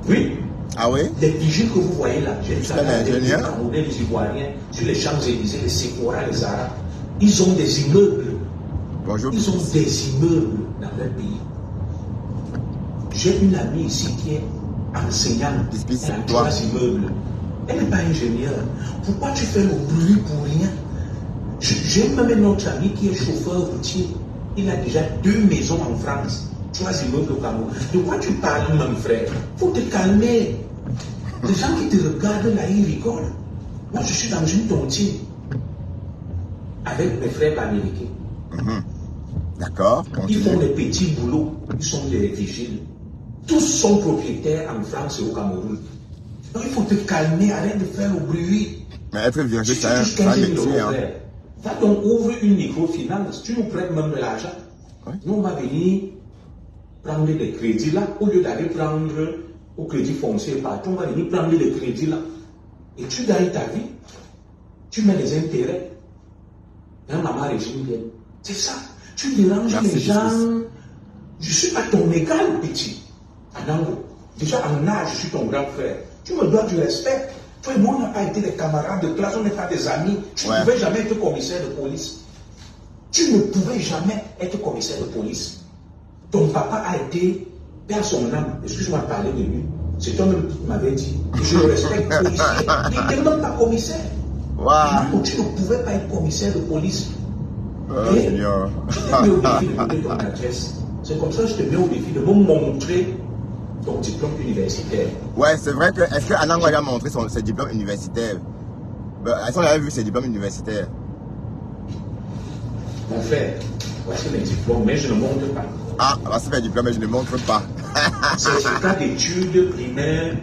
Oui. Ah oui? Les vigiles que vous voyez là, j'ai travaillé avec les Camerounais, les Ivoiriens, sur les Champs-Élysées, les Sephora, les Arabes. Ils ont des immeubles. Bonjour. Ils ont des immeubles dans leur pays. J'ai une amie ici qui est enseignante. Elle a 3 immeubles. Elle n'est pas ingénieure. Pourquoi tu fais le bruit pour rien? J'ai même un autre ami qui est chauffeur routier. Il a déjà 2 maisons en France, 3 immeubles au Cameroun. De quoi tu parles, mon frère? Faut te calmer. Les gens qui te regardent là, ils rigolent. Moi, je suis dans une tontine avec mes frères américains. D'accord. Ils font des petits boulots. Ils sont des vigiles. Tous sont propriétaires en France et au Cameroun. Donc il faut te calmer, arrête de faire le bruit. Mais être virgule, c'est un métier. Hein. Va donc ouvre une microfinance. Tu nous prêtes même de l'argent. Oui. Nous, on va venir prendre des crédits là. Au lieu d'aller prendre au crédit foncier partout, on va venir prendre les crédits là. Et tu gagnes ta vie. Tu mets les intérêts. Et maman régime bien. C'est ça. Tu déranges les gens. Je ne suis pas ton égal, petit. Anango. Déjà en âge, je suis ton grand frère. Tu me dois du respect. Toi et moi, on n'a pas été des camarades de classe, on n'est pas des amis. Tu ne pouvais jamais être commissaire de police. Tu ne pouvais jamais être commissaire de police. Ton papa a été, père son âme, excuse-moi de parler de lui. C'est toi-même qui m'avais dit. Je le respecte, policier. Il n'était même pas commissaire. Wow. Tu ne pouvais pas être commissaire de police. Et je t'ai mis au défi de donner ton adresse. C'est comme ça que je te mets au défi de me montrer ton diplôme universitaire. Ouais, c'est vrai que. Est-ce que Anango a montré ses diplômes universitaires? Est-ce qu'on avait vu ses diplômes universitaires? Mon frère, voici mes diplômes, mais je ne montre pas. Ah, voici mes diplômes, mais je ne montre pas. Certificat d'études primaires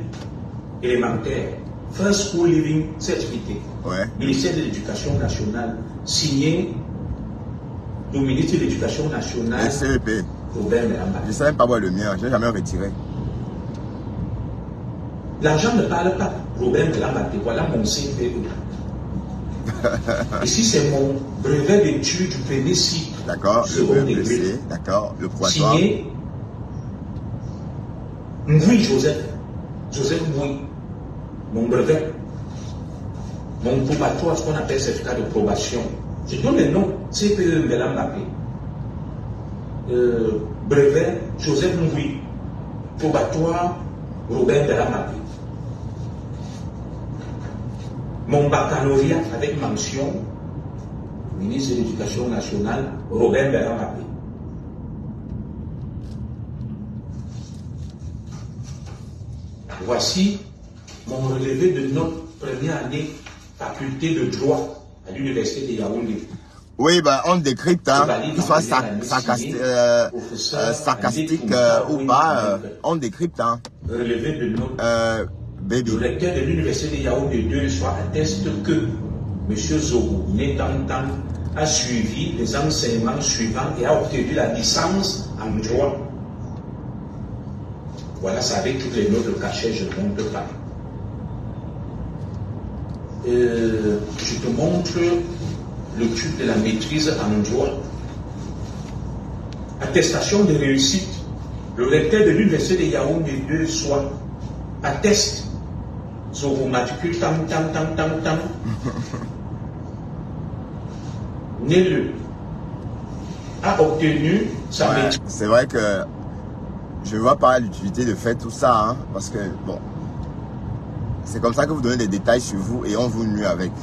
élémentaires. First School Living Certificate. Ouais. Ministère de l'Éducation nationale. Signé du ministre de l'Éducation nationale. Le CEP. Robert Melamba. Je ne sais même pas voir le mien, je n'ai jamais retiré. L'argent ne parle pas. Robert Melamba, voilà mon CPE. Ici, c'est mon brevet d'études du premier cycle. D'accord, le BEPC, d'accord, le probatoire. Signé Ngoui Joseph. Joseph Ngoui. Mon brevet. Mon probatoire, ce qu'on appelle certificat de probation. Je donne le nom, CPE Mbela Mbappé. Brevet Joseph Ngoui. Probatoire Robert Mbela Mbappé. Mon baccalauréat avec mention, ministre de l'Éducation nationale, Robert Mbela Mbappé. Voici mon relevé de notre première année faculté de droit à l'université de Yaoundé. Oui, ben on décrypte, hein, qu'il soit sarcastique ou pas, on décrypte. Hein. Relevé de notre... Baby. Le recteur de l'université de Yaoundé 2 soit atteste que M. Zogo, né Tantan, a suivi les enseignements suivants et a obtenu la licence en droit. Voilà, ça avec toutes les notes de cachet, je ne montre pas. Je te montre le truc de la maîtrise en droit. Attestation de réussite. Le recteur de l'université de Yaoundé 2 soit atteste sur vos matricules tam. Né-le a obtenu sa maîtrise. C'est vrai que je ne vois pas l'utilité de faire tout ça, hein, parce que bon, c'est comme ça que vous donnez des détails sur vous et on vous nuit avec.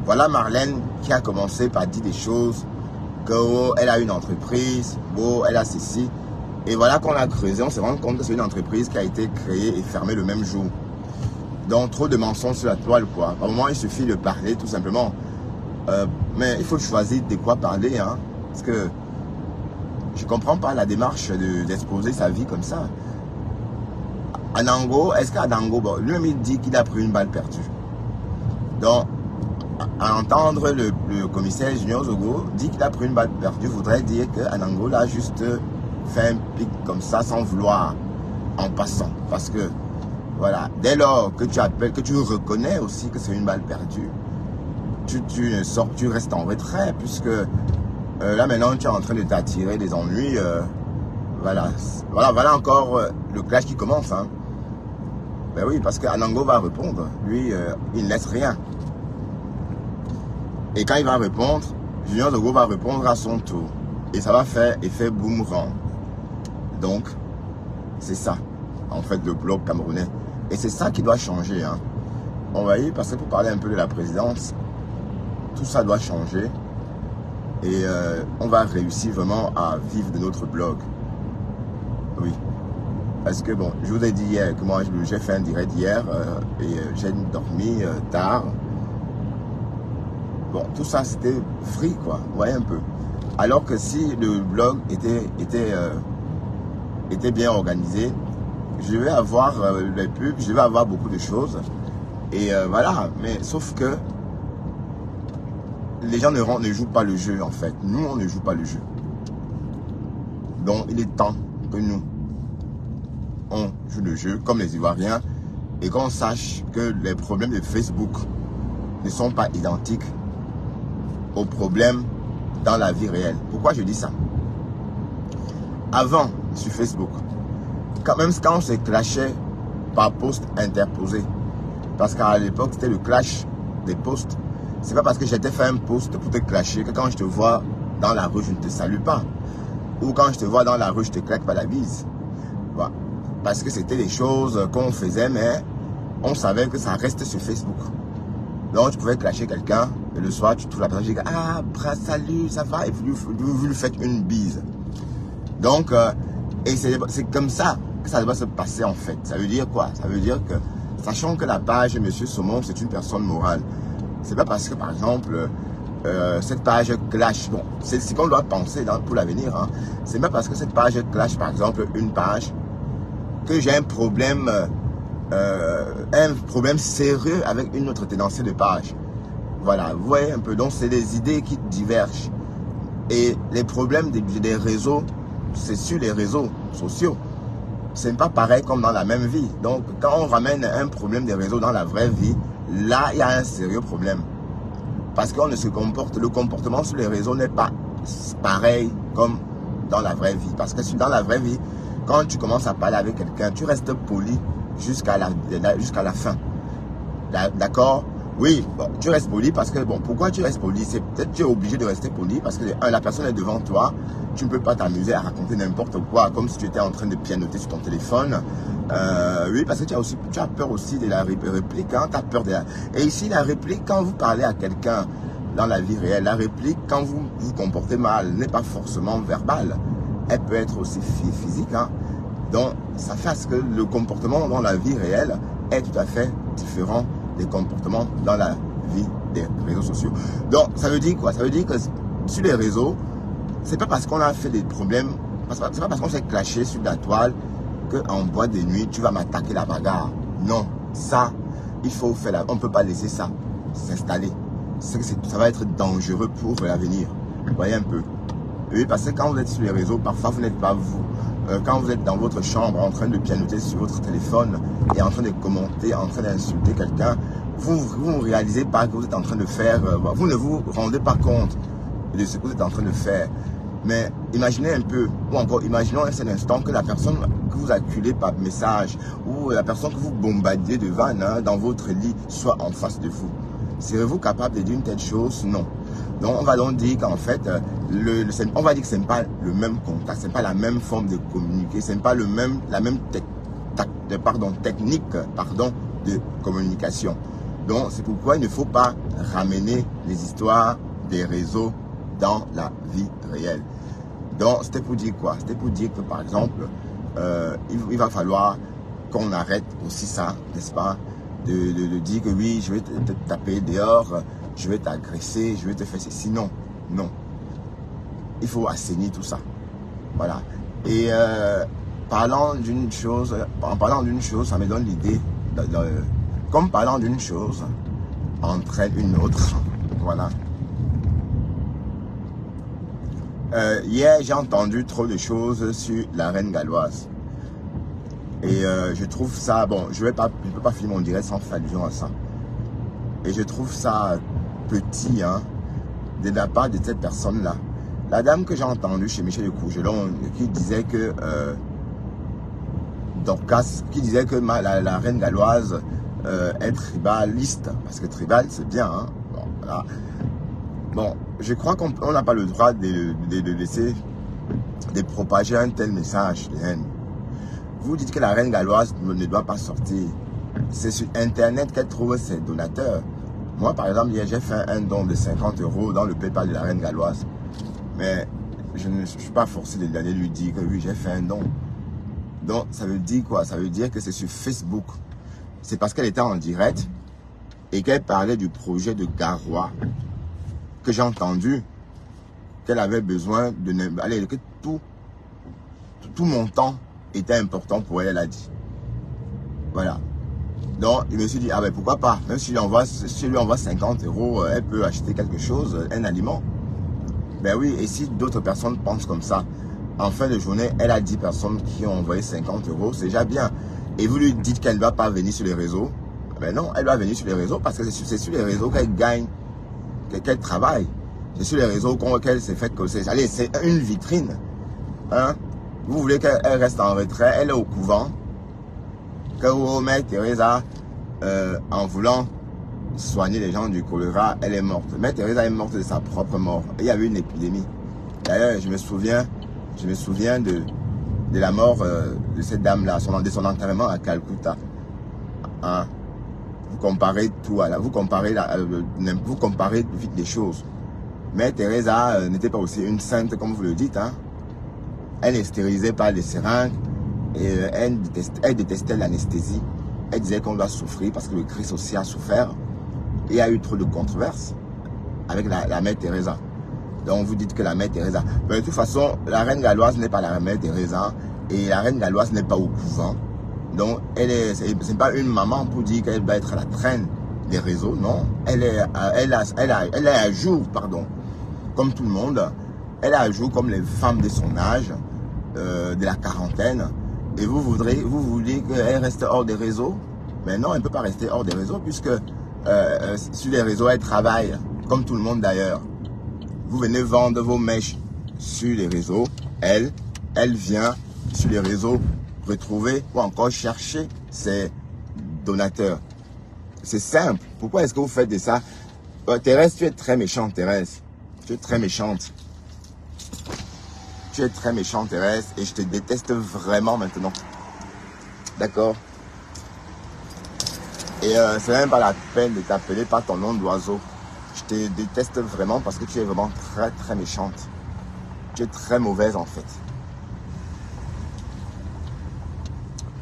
Voilà Marlène qui a commencé par dire des choses, qu'elle a une entreprise, elle a ceci. Et voilà qu'on a creusé, on s'est rendu compte que c'est une entreprise qui a été créée et fermée le même jour. Donc trop de mensonges sur la toile, quoi. Par moment, il suffit de parler tout simplement. Mais il faut choisir de quoi parler, hein. Parce que je ne comprends pas la démarche d'exposer sa vie comme ça. Anango, est-ce qu'Anango, bon, lui-même il dit qu'il a pris une balle perdue. Donc, à entendre le commissaire Junior Zogo dit qu'il a pris une balle perdue, voudrait dire qu'Anango l'a juste fait un pic comme ça sans vouloir, en passant. Parce que, voilà, dès lors que tu appelles, que tu reconnais aussi que c'est une balle perdue, tu restes en retrait, puisque là maintenant tu es en train de t'attirer des ennuis. Voilà encore le clash qui commence. Hein. Ben oui, parce qu'Anango va répondre. Lui, il ne laisse rien. Et quand il va répondre, Junior Zogo va répondre à son tour. Et ça va faire effet boomerang. Donc, c'est ça, en fait, le bloc camerounais. Et c'est ça qui doit changer. Hein. On va y, parce que pour parler un peu de la présidence, tout ça doit changer. Et on va réussir vraiment à vivre de notre blog. Oui. Parce que bon, je vous ai dit hier que moi j'ai fait un direct hier et j'ai dormi tard. Bon, tout ça c'était free quoi, vous voyez un peu. Alors que si le blog était bien organisé, je vais avoir les pubs, je vais avoir beaucoup de choses. Et voilà, mais sauf que les gens ne jouent pas le jeu en fait. Nous, on ne joue pas le jeu. Donc, il est temps que nous, on joue le jeu comme les Ivoiriens et qu'on sache que les problèmes de Facebook ne sont pas identiques aux problèmes dans la vie réelle. Pourquoi je dis ça? Avant, sur Facebook, quand on se clashait par post interposé, parce qu'à l'époque, c'était le clash des posts. C'est pas parce que j'étais fait un post pour te clasher que quand je te vois dans la rue, je ne te salue pas. Ou quand je te vois dans la rue, je te claque pas la bise. Voilà. Parce que c'était des choses qu'on faisait, mais on savait que ça reste sur Facebook. Donc tu pouvais clasher quelqu'un, et le soir, tu trouves la personne, tu dis, ah, salut, ça va, et vous lui faites une bise. Donc, et c'est comme ça que ça doit se passer en fait. Ça veut dire quoi? Ça veut dire que, sachant que la page Monsieur Saumon, c'est une personne morale. C'est pas parce que, par exemple, cette page clash, bon, c'est ce qu'on doit penser pour l'avenir. Hein. C'est pas parce que cette page clash, par exemple, une page, que j'ai un problème sérieux avec une autre tenancière de page. Voilà, vous voyez un peu. Donc, c'est des idées qui divergent. Et les problèmes des réseaux, c'est sur les réseaux sociaux. C'est pas pareil comme dans la même vie. Donc, quand on ramène un problème des réseaux dans la vraie vie, là, il y a un sérieux problème. Parce qu'on ne se comporte, le comportement sur les réseaux n'est pas pareil comme dans la vraie vie. Parce que dans la vraie vie, quand tu commences à parler avec quelqu'un, tu restes poli jusqu'à la fin. D'accord? Oui, bon, tu restes poli parce que, bon, pourquoi tu restes poli? C'est peut-être que tu es obligé de rester poli parce que la personne est devant toi. Tu ne peux pas t'amuser à raconter n'importe quoi, comme si tu étais en train de pianoter sur ton téléphone. Oui, parce que tu as peur aussi de la réplique, hein, tu as peur de la... Et ici, la réplique, quand vous parlez à quelqu'un dans la vie réelle, la réplique, quand vous vous comportez mal, n'est pas forcément verbale. Elle peut être aussi physique, hein. Donc, ça fait à ce que le comportement dans la vie réelle est tout à fait différent des comportements dans la vie des réseaux sociaux. Donc, ça veut dire quoi? Ça veut dire que sur les réseaux, c'est pas parce qu'on a fait des problèmes, c'est pas parce qu'on s'est clashé sur la toile qu'en boîte de nuit, tu vas m'attaquer la bagarre. Non, ça, il faut faire, on ne peut pas laisser ça s'installer. Ça va être dangereux pour l'avenir. Vous voyez un peu. Oui, parce que quand vous êtes sur les réseaux, parfois vous n'êtes pas vous. Quand vous êtes dans votre chambre en train de pianoter sur votre téléphone et en train de commenter, en train d'insulter quelqu'un, vous ne réalisez pas que vous êtes en train de faire, vous ne vous rendez pas compte de ce que vous êtes en train de faire. Mais imaginez un peu, ou encore imaginons un seul instant que la personne que vous acculez par message ou la personne que vous bombardiez de vannes, hein, dans votre lit soit en face de vous. Serez-vous capable de dire une telle chose? Non. Donc on va donc dire qu'en fait, on va dire que ce n'est pas le même contact, ce n'est pas la même forme de communiquer, ce n'est pas la même technique de communication. Donc c'est pourquoi il ne faut pas ramener les histoires des réseaux dans la vie réelle. Donc c'était pour dire quoi? C'était pour dire que par exemple, il va falloir qu'on arrête aussi ça, n'est-ce pas? De dire que oui, je vais te taper dehors, je vais t'agresser, je vais te faire ceci. Non, non. Il faut assainir tout ça. Voilà. Et en parlant d'une chose, ça me donne l'idée, comme parlant d'une chose entraîne une autre. Voilà. Hier, j'ai entendu trop de choses sur la reine galloise. Et je trouve ça, bon, je ne peux pas finir mon direct sans faire allusion à ça. Et je trouve ça petit, hein, de la part de cette personne-là. La dame que j'ai entendue chez Michel de Courgelon, qui disait que Dorcas, qui disait que la reine galloise est tribaliste, parce que tribal c'est bien, hein. Bon, voilà. Bon, je crois qu'on n'a pas le droit de laisser, de propager un tel message de haine. Vous dites que la reine galloise ne doit pas sortir. C'est sur Internet qu'elle trouve ses donateurs. Moi, par exemple, hier, j'ai fait un don de 50 € dans le PayPal de la reine galloise. Mais je ne suis pas forcé d'aller lui dire que oui, j'ai fait un don. Donc, ça veut dire quoi? Ça veut dire que c'est sur Facebook. C'est parce qu'elle était en direct et qu'elle parlait du projet de Garoua que j'ai entendu qu'elle avait besoin de... Allez, que tout mon temps était important pour elle, elle a dit. Voilà. Donc, il me suis dit, ah ben pourquoi pas? Même si je lui envoie 50 €, elle peut acheter quelque chose, un aliment. Ben oui, et si d'autres personnes pensent comme ça, en fin de journée, elle a 10 personnes qui ont envoyé 50 €, c'est déjà bien. Et vous lui dites qu'elle ne doit pas venir sur les réseaux. Ben non, elle doit venir sur les réseaux parce que c'est sur les réseaux qu'elle gagne, qu'elle travaille. C'est sur les réseaux qu'elle s'est fait que c'est. Allez, c'est une vitrine. Hein? Vous voulez qu'elle reste en retrait, elle est au couvent. Que vous, Mère Teresa, en voulant soigner les gens du choléra, elle est morte. Mère Teresa est morte de sa propre mort. Il y avait une épidémie. D'ailleurs, je me souviens de la mort de cette dame-là, de son enterrement à Calcutta. Hein? Vous comparez tout à vous comparez vite les choses. Mère Teresa n'était pas aussi une sainte comme vous le dites. Hein? Elle ne stérilisait pas les seringues. Et elle détestait l'anesthésie. Elle disait qu'on doit souffrir parce que le Christ aussi a souffert. Et il y a eu trop de controverses avec la mère Teresa. Donc vous dites que la mère Teresa... Mais de toute façon, la reine galloise n'est pas la mère Teresa. Et la reine galloise n'est pas au couvent. Donc ce n'est pas une maman pour dire qu'elle va être à la traîne des réseaux. Non, elle est à jour, pardon. Comme tout le monde. Elle est à jour comme les femmes de son âge, de la quarantaine. Et vous voulez qu'elle reste hors des réseaux? Mais non, elle ne peut pas rester hors des réseaux puisque sur les réseaux, elle travaille. comme tout le monde d'ailleurs. Vous venez vendre vos mèches sur les réseaux. Elle vient sur les réseaux retrouver ou encore chercher ses donateurs. C'est simple. Pourquoi est-ce que vous faites de ça? Thérèse, tu es très méchante, Thérèse. Tu es très méchante. Tu es très méchante, Thérèse, et je te déteste vraiment maintenant. D'accord? Et c'est même pas la peine de t'appeler par ton nom d'oiseau. Je te déteste vraiment parce que tu es vraiment très très méchante. Tu es très mauvaise en fait.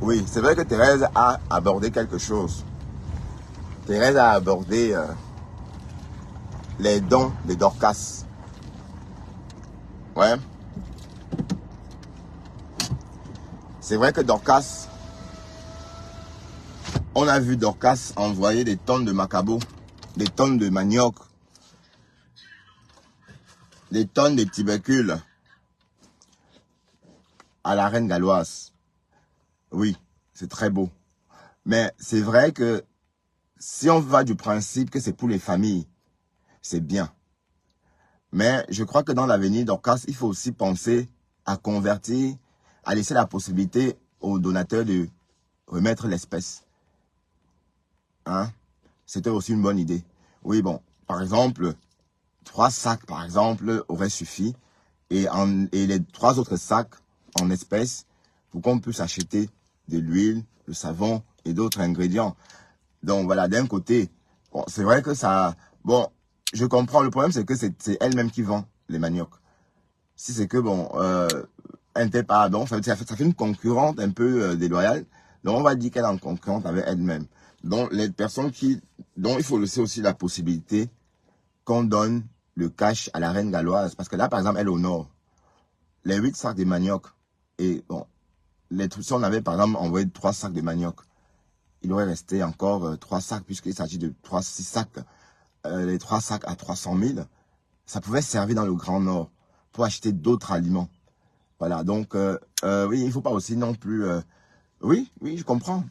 Oui, c'est vrai que Thérèse a abordé quelque chose. Thérèse a abordé les dons de Dorcas. Ouais. C'est vrai que Dorcas, on a vu Dorcas envoyer des tonnes de macabo, des tonnes de manioc, des tonnes de tubercules à la reine galloise. Oui, c'est très beau. Mais c'est vrai que si on va du principe que c'est pour les familles, c'est bien. Mais je crois que dans l'avenir Dorcas, il faut aussi penser à convertir, à laisser la possibilité aux donateurs de remettre l'espèce. Hein? C'était aussi une bonne idée. Oui, bon, par exemple, 3 sacs, par exemple, auraient suffi. Et les 3 autres sacs en espèces pour qu'on puisse acheter de l'huile, le savon et d'autres ingrédients. Donc voilà, d'un côté, bon, c'est vrai que ça... Bon, je comprends. Le problème, c'est que c'est elle-même qui vend les maniocs. Si c'est que, bon, elle n'était pas... Donc, ça fait une concurrente un peu déloyale. Donc, on va dire qu'elle est en concurrente avec elle-même. Donc, les personnes dont il faut laisser aussi la possibilité qu'on donne le cash à la reine galloise. Parce que là, par exemple, elle honore les 8 sacs de manioc. Et bon, si on avait, par exemple, envoyé 3 sacs de manioc, il aurait resté encore 3 sacs, puisqu'il s'agit de 6 sacs. Les 3 sacs à 300 000, ça pouvait servir dans le Grand Nord pour acheter d'autres aliments. Voilà, donc, oui, il ne faut pas aussi non plus... oui, je comprends.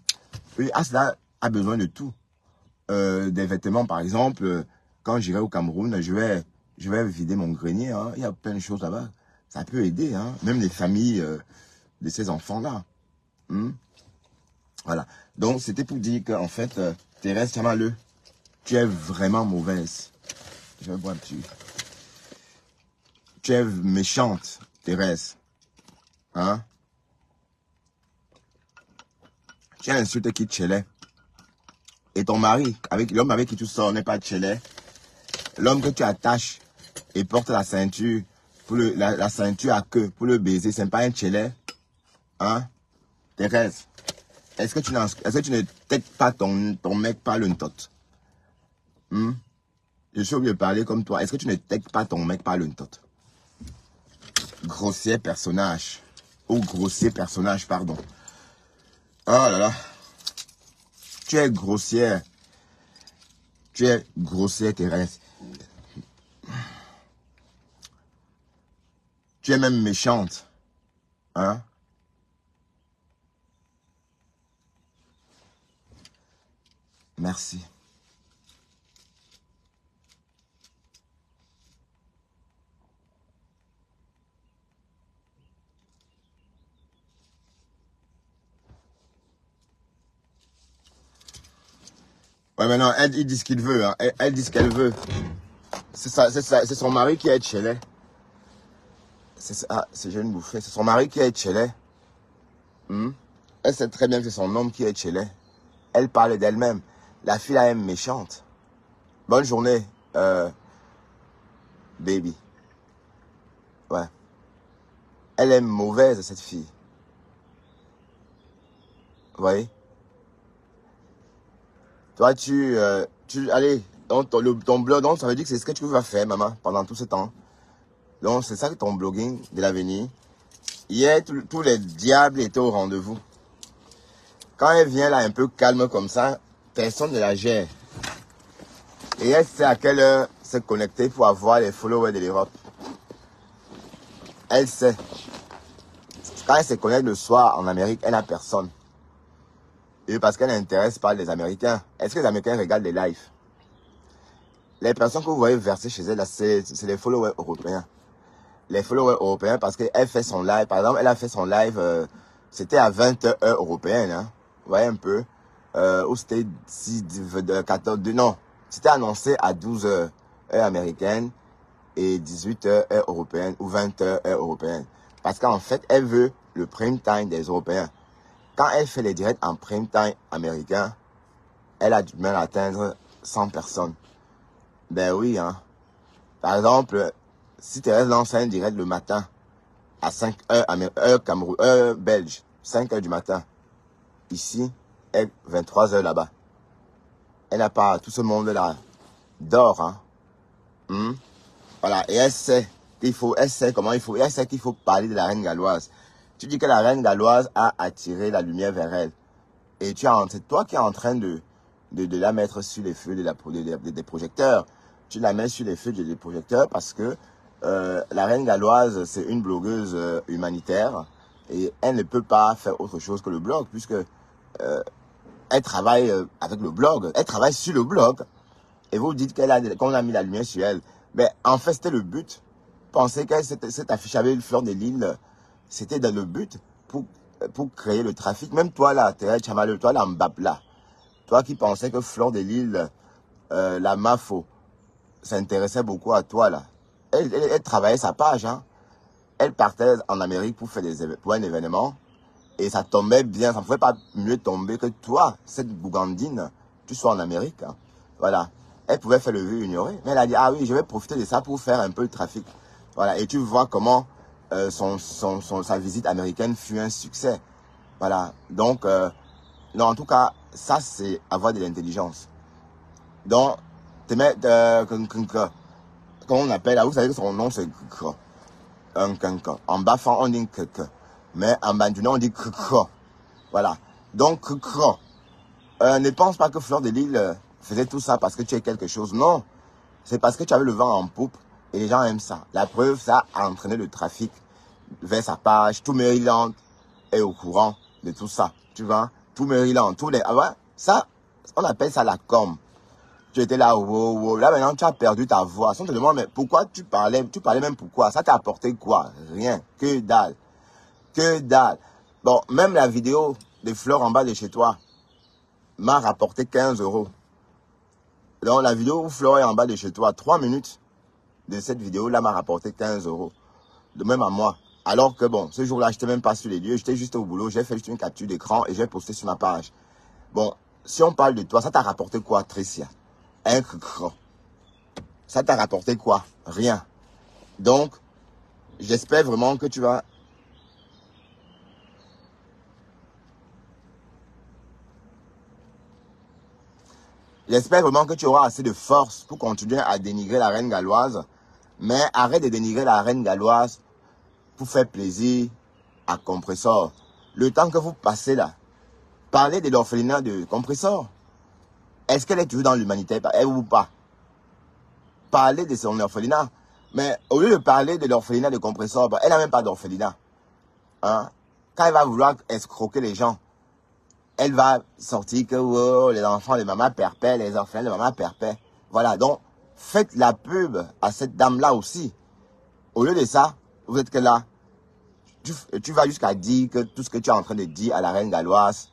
Oui, Asla a besoin de tout. Des vêtements, par exemple, quand j'irai au Cameroun, je vais vider mon grenier. Hein. Il y a plein de choses là-bas. Ça peut aider, hein. Même les familles de ces enfants-là. Voilà. Donc, c'était pour dire qu'en fait, Thérèse Chamaleu, tu es vraiment mauvaise. Je vais boire dessus. Tu es méchante, Thérèse. Hein? Tu as insulté qui Tchelé. Et ton mari, l'homme avec qui tu sors, n'est pas Tchelé. L'homme que tu attaches et porte la ceinture, la ceinture à queue pour le baiser, c'est pas un Tchelé. Hein? Thérèse, est-ce que tu ne têtes pas ton mec par le ntot? Je suis obligé de parler comme toi. Est-ce que tu ne têtes pas ton mec par le ntot? Grossier personnage. Ou grossier personnage, pardon. Oh là là. Tu es grossière. Tu es grossière, Thérèse. Tu es même méchante. Hein? Merci. Ouais, maintenant, elle dit ce qu'il veut. Hein. Elle dit ce qu'elle veut. C'est son mari qui est Tchelé. C'est jeune bouffé. C'est son mari qui est Tchelé. Elle sait très bien que c'est son homme qui est Tchelé. Elle parle d'elle-même. La fille là est méchante. Bonne journée, baby. Ouais. Elle est mauvaise, cette fille. Vous voyez? Toi, allez, donc, ton blog, donc, ça veut dire que c'est ce que tu vas faire, maman, pendant tout ce temps. Donc, c'est ça que ton blogging de l'avenir. Hier, tous les diables étaient au rendez-vous. Quand elle vient là, un peu calme comme ça, personne ne la gère. Et elle sait à quelle heure se connecter pour avoir les followers de l'Europe. Elle sait. Quand elle se connecte le soir en Amérique, elle n'a personne. Et parce qu'elle n'intéresse pas les Américains. Est-ce que les Américains regardent les lives? Les personnes que vous voyez verser chez elle, c'est les followers européens. Les followers européens, parce qu'elle fait son live. Par exemple, elle a fait son live, c'était à 20 heures européennes. Hein. Vous voyez un peu. Ou c'était 14, non. C'était annoncé à 12 heures américaines et 18 heures européennes ou 20 heures européennes. Parce qu'en fait, elle veut le prime time des Européens. Quand elle fait les directs en prime time américain, elle a du mal à atteindre 100 personnes. Ben oui, hein. Par exemple, si Thérèse lance un direct le matin à 5 heures Cameroun, belge, 5 heures du matin, ici, elle 23 heures là-bas. Elle n'a pas tout ce monde-là dort, hein. Voilà, et elle sait qu'il faut, elle sait comment il faut, elle sait qu'il faut parler de la reine galloise. Tu dis que la reine galloise a attiré la lumière vers elle. Et c'est toi qui es en train de la mettre sur les feux des projecteurs. Tu la mets sur les feux des projecteurs parce que la reine galloise, c'est une blogueuse humanitaire et elle ne peut pas faire autre chose que le blog puisque elle travaille avec le blog, elle travaille sur le blog et vous dites qu'on a mis la lumière sur elle. Mais en fait, c'était le but. Pensez que cette affiche avec une fleur de l'île, c'était dans le but pour créer le trafic. Même toi là, Thérèse Chamaleu, toi là, Mbapla, toi qui pensais que Fleur de l'Île, la MAFO, s'intéressait beaucoup à toi là. Elle travaillait sa page, hein. Elle partait en Amérique pour faire pour un événement. Et ça tombait bien, ça ne pouvait pas mieux tomber que toi, cette Bougandine, tu sois en Amérique. Hein. Voilà. Elle pouvait faire le vu ignorer. Mais elle a dit, ah oui, je vais profiter de ça pour faire un peu le trafic. Voilà. Et tu vois comment sa visite américaine fut un succès. Voilà. Donc, non, en tout cas, ça, c'est avoir de l'intelligence. Donc, comment on appelle, vous savez que son nom, c'est en bafan, on dit mais en banduna, on dit voilà. Donc, ne pense pas que Fleur de l'Île faisait tout ça parce que tu es quelque chose. Non, c'est parce que tu avais le vent en poupe et les gens aiment ça. La preuve, ça a entraîné le trafic vers sa page. Tout Maryland est au courant de tout ça. Tu vois, tout Maryland, tous les... Ah ouais, ça, on appelle ça la com. Tu étais là, wow. Là, maintenant, tu as perdu ta voix. Si on te demande, mais pourquoi tu parlais même pourquoi? Ça t'a apporté quoi? Rien. Que dalle. Que dalle. Bon, même la vidéo des fleurs en bas de chez toi m'a rapporté 15 €. Donc, la vidéo où Fleur est en bas de chez toi, 3 minutes de cette vidéo-là m'a rapporté 15 €. De même à moi. Alors que bon, ce jour-là, je n'étais même pas sur les lieux, j'étais juste au boulot, j'ai fait juste une capture d'écran et j'ai posté sur ma page. Bon, si on parle de toi, ça t'a rapporté quoi, Tricia? Un cran. Ça t'a rapporté quoi? Rien. Donc, j'espère vraiment que tu vas... J'espère vraiment que tu auras assez de force pour continuer à dénigrer la reine galloise. Mais arrête de dénigrer la reine galloise pour faire plaisir à Compressor. Le temps que vous passez là, parlez de l'orphelinat de Compressor. Est-ce qu'elle est toujours dans l'humanité, elle ou pas? Parlez de son orphelinat. Mais au lieu de parler de l'orphelinat de Compressor, elle n'a même pas d'orphelinat. Hein? Quand elle va vouloir escroquer les gens, elle va sortir que oh, les enfants de maman perpète, les orphelins de maman perpète. Voilà, donc faites la pub à cette dame-là aussi. Au lieu de ça, vous êtes que là, tu vas jusqu'à dire que tout ce que tu es en train de dire à la reine galloise,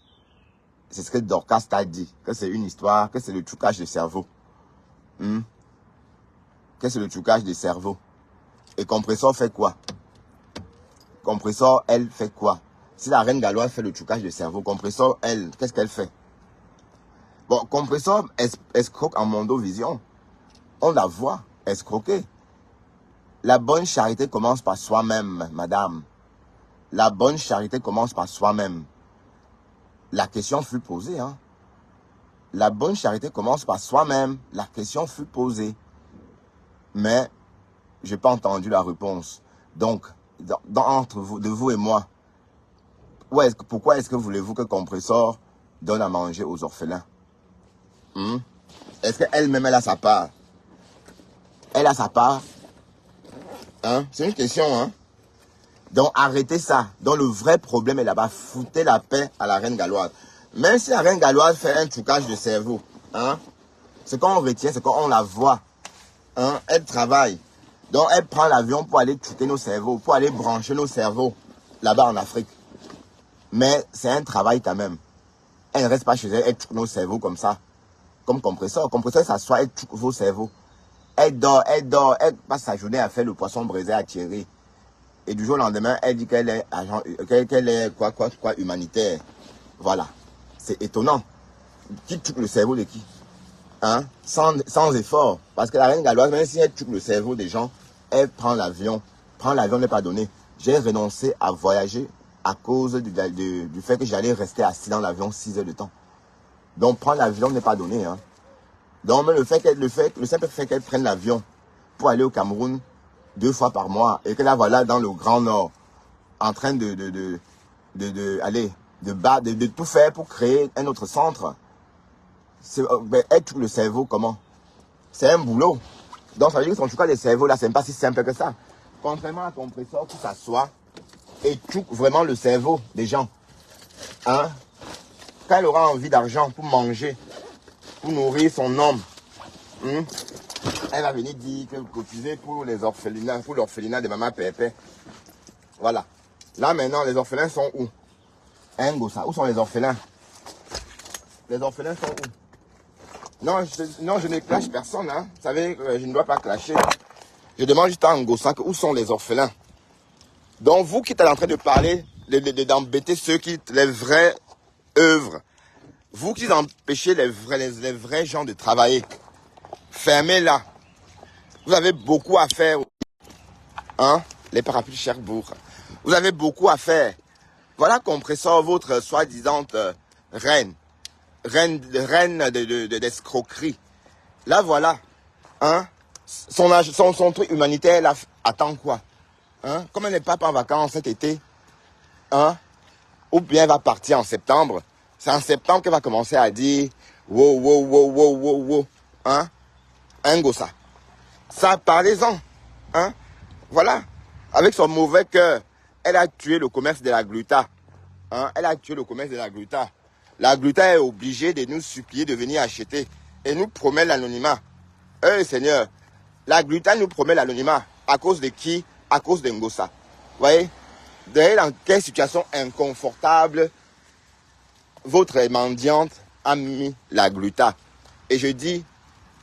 c'est ce que Dorcas t'a dit, que c'est une histoire, que c'est le trucage de cerveau. Que c'est le trucage de cerveau. Et Compressor fait quoi? Compressor, elle fait quoi? Si la reine galloise fait le trucage de cerveau, Compressor, elle, qu'est-ce qu'elle fait? Bon, Compressor escroque en Mondovision. On la voit escroquer. La bonne charité commence par soi-même, madame. La bonne charité commence par soi-même. La question fut posée, hein. La bonne charité commence par soi-même. La question fut posée. Mais, je n'ai pas entendu la réponse. Donc, entre vous, de vous et moi, pourquoi est-ce que voulez-vous que Compressor donne à manger aux orphelins? Est-ce qu'elle-même, elle a sa part? Elle a sa part? Hein? C'est une question, hein? Donc, arrêtez ça. Donc, le vrai problème est là-bas. Foutez la paix à la reine galloise. Même si la reine galloise fait un trucage de cerveau, hein? Ce qu'on retient, c'est qu'on la voit Hein? Elle travaille. Donc, elle prend l'avion pour aller tuer nos cerveaux, pour aller brancher nos cerveaux là-bas en Afrique. Mais c'est un travail quand même. Elle ne reste pas chez elle, elle tue nos cerveaux comme ça. Comme compresseur. Compresseur, ça s'assoit, elle tue vos cerveaux. Elle dort, elle passe sa journée à faire le poisson braisé à tirer. Et du jour au lendemain, elle dit qu'elle est agent, qu'elle est quoi, humanitaire. Voilà. C'est étonnant. Qui tue le cerveau de qui? Hein? Sans effort. Parce que la reine galloise, même si elle tue le cerveau des gens, elle prend l'avion. Prendre l'avion n'est pas donné. J'ai renoncé à voyager à cause du fait que j'allais rester assis dans l'avion 6 heures de temps. Donc prendre l'avion n'est pas donné. Hein. Donc le simple fait qu'elle prenne l'avion pour aller au Cameroun 2 fois par mois et que là voilà dans le Grand Nord en train de tout faire pour créer un autre centre. Elle tue le cerveau comment? C'est un boulot. Donc ça veut dire que son choix des cerveaux là, c'est pas si simple que ça. Contrairement à compresseur qui s'assoit et tue vraiment le cerveau des gens. Hein? Quand elle aura envie d'argent pour manger, pour nourrir son homme, elle va venir dire que cotiser pour les orphelinats, pour l'orphelinat de Maman Pépé. Voilà. Là maintenant, les orphelins sont où? Hein, Gossa, où sont les orphelins? Les orphelins sont où? Non, je ne clash personne. Hein. Vous savez, je ne dois pas clasher. Je demande juste à Ngossa où sont les orphelins. Donc vous qui êtes en train de parler, d'embêter ceux qui, les vraies œuvres, vous qui empêchez les vrais gens de travailler, fermez-la. Vous avez beaucoup à faire. Hein? Les parapluies de Cherbourg. Vous avez beaucoup à faire. Voilà compresseur, votre soi-disant reine d'escroquerie. Là voilà. Hein? Son truc humanitaire là, attend quoi? Hein? Comme elle n'est pas en vacances cet été, hein? Ou bien elle va partir en septembre. C'est en septembre qu'elle va commencer à dire wow. Hein? Un gossa. Ça, parlez-en. Hein? Voilà. Avec son mauvais cœur, elle a tué le commerce de la gluta. Hein? Elle a tué le commerce de la gluta. La gluta est obligée de nous supplier de venir acheter et nous promet l'anonymat. Seigneur, la gluta nous promet l'anonymat. À cause de qui? À cause de Ngossa. Vous voyez? D'ailleurs, dans quelle situation inconfortable votre mendiante a mis la gluta. Et je dis,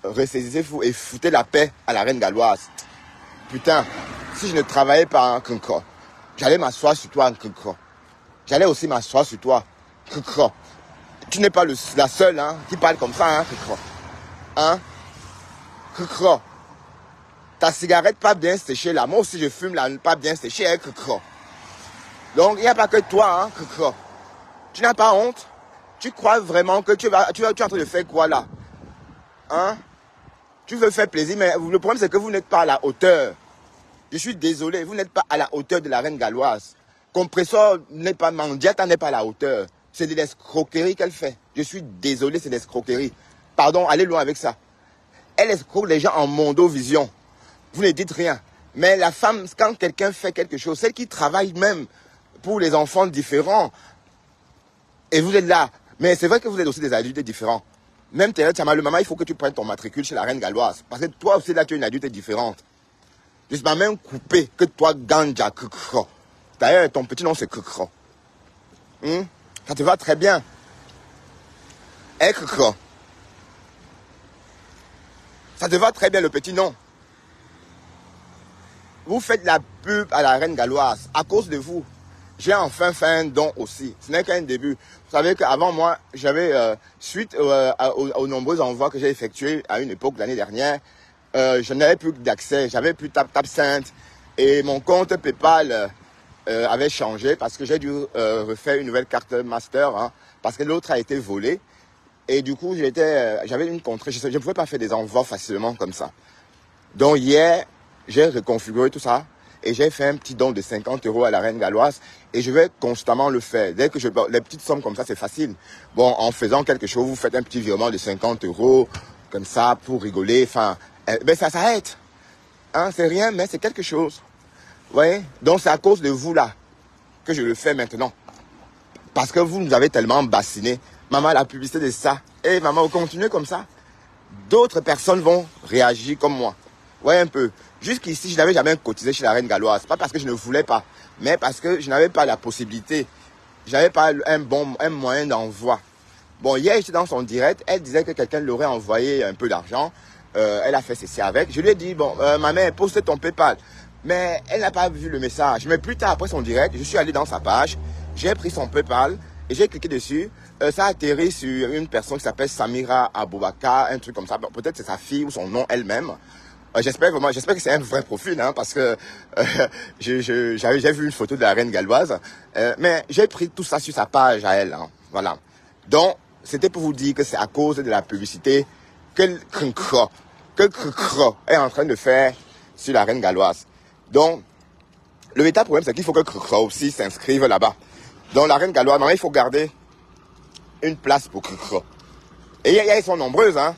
ressaisissez-vous et foutez la paix à la reine galloise. Putain, si je ne travaillais pas en Kinkro, j'allais m'asseoir sur toi en Kinkro. J'allais aussi m'asseoir sur toi, Kinkro. Tu n'es pas la seule hein, qui parle comme ça, hein, Kinkro. Hein? Kinkro. Ta cigarette pas bien séchée là. Moi aussi je fume là, pas bien séchée, hein, Kinkro. Donc il n'y a pas que toi, hein, Kinkro. Tu n'as pas honte? Tu crois vraiment que tu es en train de faire quoi là? Hein? Tu veux faire plaisir, mais le problème c'est que vous n'êtes pas à la hauteur. Je suis désolé, vous n'êtes pas à la hauteur de la reine galloise. Compresseur n'est pas, Mandiata n'est pas à la hauteur. C'est de l'escroquerie qu'elle fait. Je suis désolé, c'est de l'escroquerie. Pardon, allez loin avec ça. Elle escroque les gens en mondovision. Vous ne dites rien. Mais la femme, quand quelqu'un fait quelque chose, celle qui travaille même pour les enfants différents, et vous êtes là. Mais c'est vrai que vous êtes aussi des adultes différents. Même Thérèse le maman, il faut que tu prennes ton matricule chez la reine galloise. Parce que toi aussi, là, tu es une adulte différente. Je m'as même coupé que toi, Ganja Kukro. D'ailleurs, ton petit nom, c'est Kukro. Ça te va très bien. Kukro. Ça te va très bien, le petit nom. Vous faites la pub à la reine galloise. À cause de vous. J'ai enfin fait un don aussi. Ce n'est qu'un début. Vous savez qu'avant moi, j'avais, suite aux nombreux envois que j'ai effectués à une époque l'année dernière, je n'avais plus d'accès. J'avais plus TapTapSend. Et mon compte PayPal avait changé parce que j'ai dû refaire une nouvelle carte master. Hein, parce que l'autre a été volée. Et du coup, j'avais une contrée. Je ne pouvais pas faire des envois facilement comme ça. Donc hier, j'ai reconfiguré tout ça. Et j'ai fait un petit don de 50 € à la reine galloise. Et je vais constamment le faire. Dès que les petites sommes comme ça, c'est facile. Bon, en faisant quelque chose, vous faites un petit virement de 50 €, comme ça, pour rigoler. Enfin, ben ça aide. Hein, c'est rien, mais c'est quelque chose. Vous voyez? Donc c'est à cause de vous, là, que je le fais maintenant. Parce que vous nous avez tellement bassiné. Maman, la publicité de ça. Et maman, vous continuez comme ça. D'autres personnes vont réagir comme moi. Ouais, un peu. Jusqu'ici, je n'avais jamais cotisé chez la reine galloise. Pas parce que je ne voulais pas, mais parce que je n'avais pas la possibilité. Je n'avais pas un moyen d'envoi. Bon, hier, j'étais dans son direct. Elle disait que quelqu'un l'aurait envoyé un peu d'argent. Elle a fait ceci avec. Je lui ai dit, bon, ma mère, poste ton PayPal. Mais elle n'a pas vu le message. Mais plus tard, après son direct, je suis allé dans sa page. J'ai pris son PayPal et j'ai cliqué dessus. Ça a atterri sur une personne qui s'appelle Samira Aboubakar, un truc comme ça. Peut-être c'est sa fille ou son nom elle-même. J'espère que c'est un vrai profil, hein, parce que j'ai vu une photo de la reine galloise. Mais j'ai pris tout ça sur sa page à elle. Hein, voilà. Donc, c'était pour vous dire que c'est à cause de la publicité que est en train de faire sur la reine galloise. Donc, le véritable problème, c'est qu'il faut que Krukra aussi s'inscrive là-bas. Donc, la reine galloise, normalement, il faut garder une place pour Krukra. Et elles sont nombreuses, hein.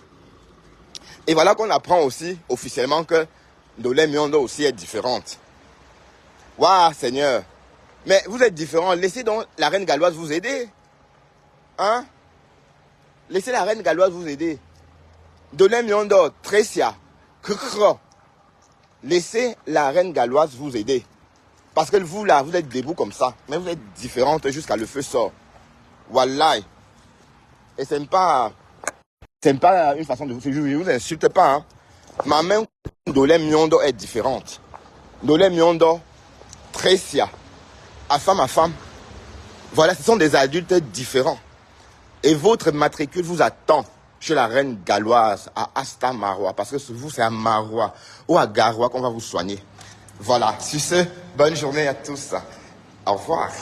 Et voilà qu'on apprend aussi, officiellement, que Ndolé Miondo aussi est différente. Waouh, Seigneur. Mais vous êtes différents. Laissez donc la reine galloise vous aider. Hein? Laissez la reine galloise vous aider. Ndolé Miondo, Tresia, Krukra. Laissez la reine galloise vous aider. Parce que vous, là, vous êtes debout comme ça. Mais vous êtes différentes jusqu'à le feu sort. Wallahi. Et c'est pas une façon de vous... Je ne vous insulte pas. Hein. Ma main, Ndolé Miondo est différente. Ndolé Miondo, Tresia, à femme. Voilà, ce sont des adultes différents. Et votre matricule vous attend chez la reine galloise à Asta Marois. Parce que vous, c'est à Marois ou à Garoua qu'on va vous soigner. Voilà. Sur ce, bonne journée à tous. Au revoir.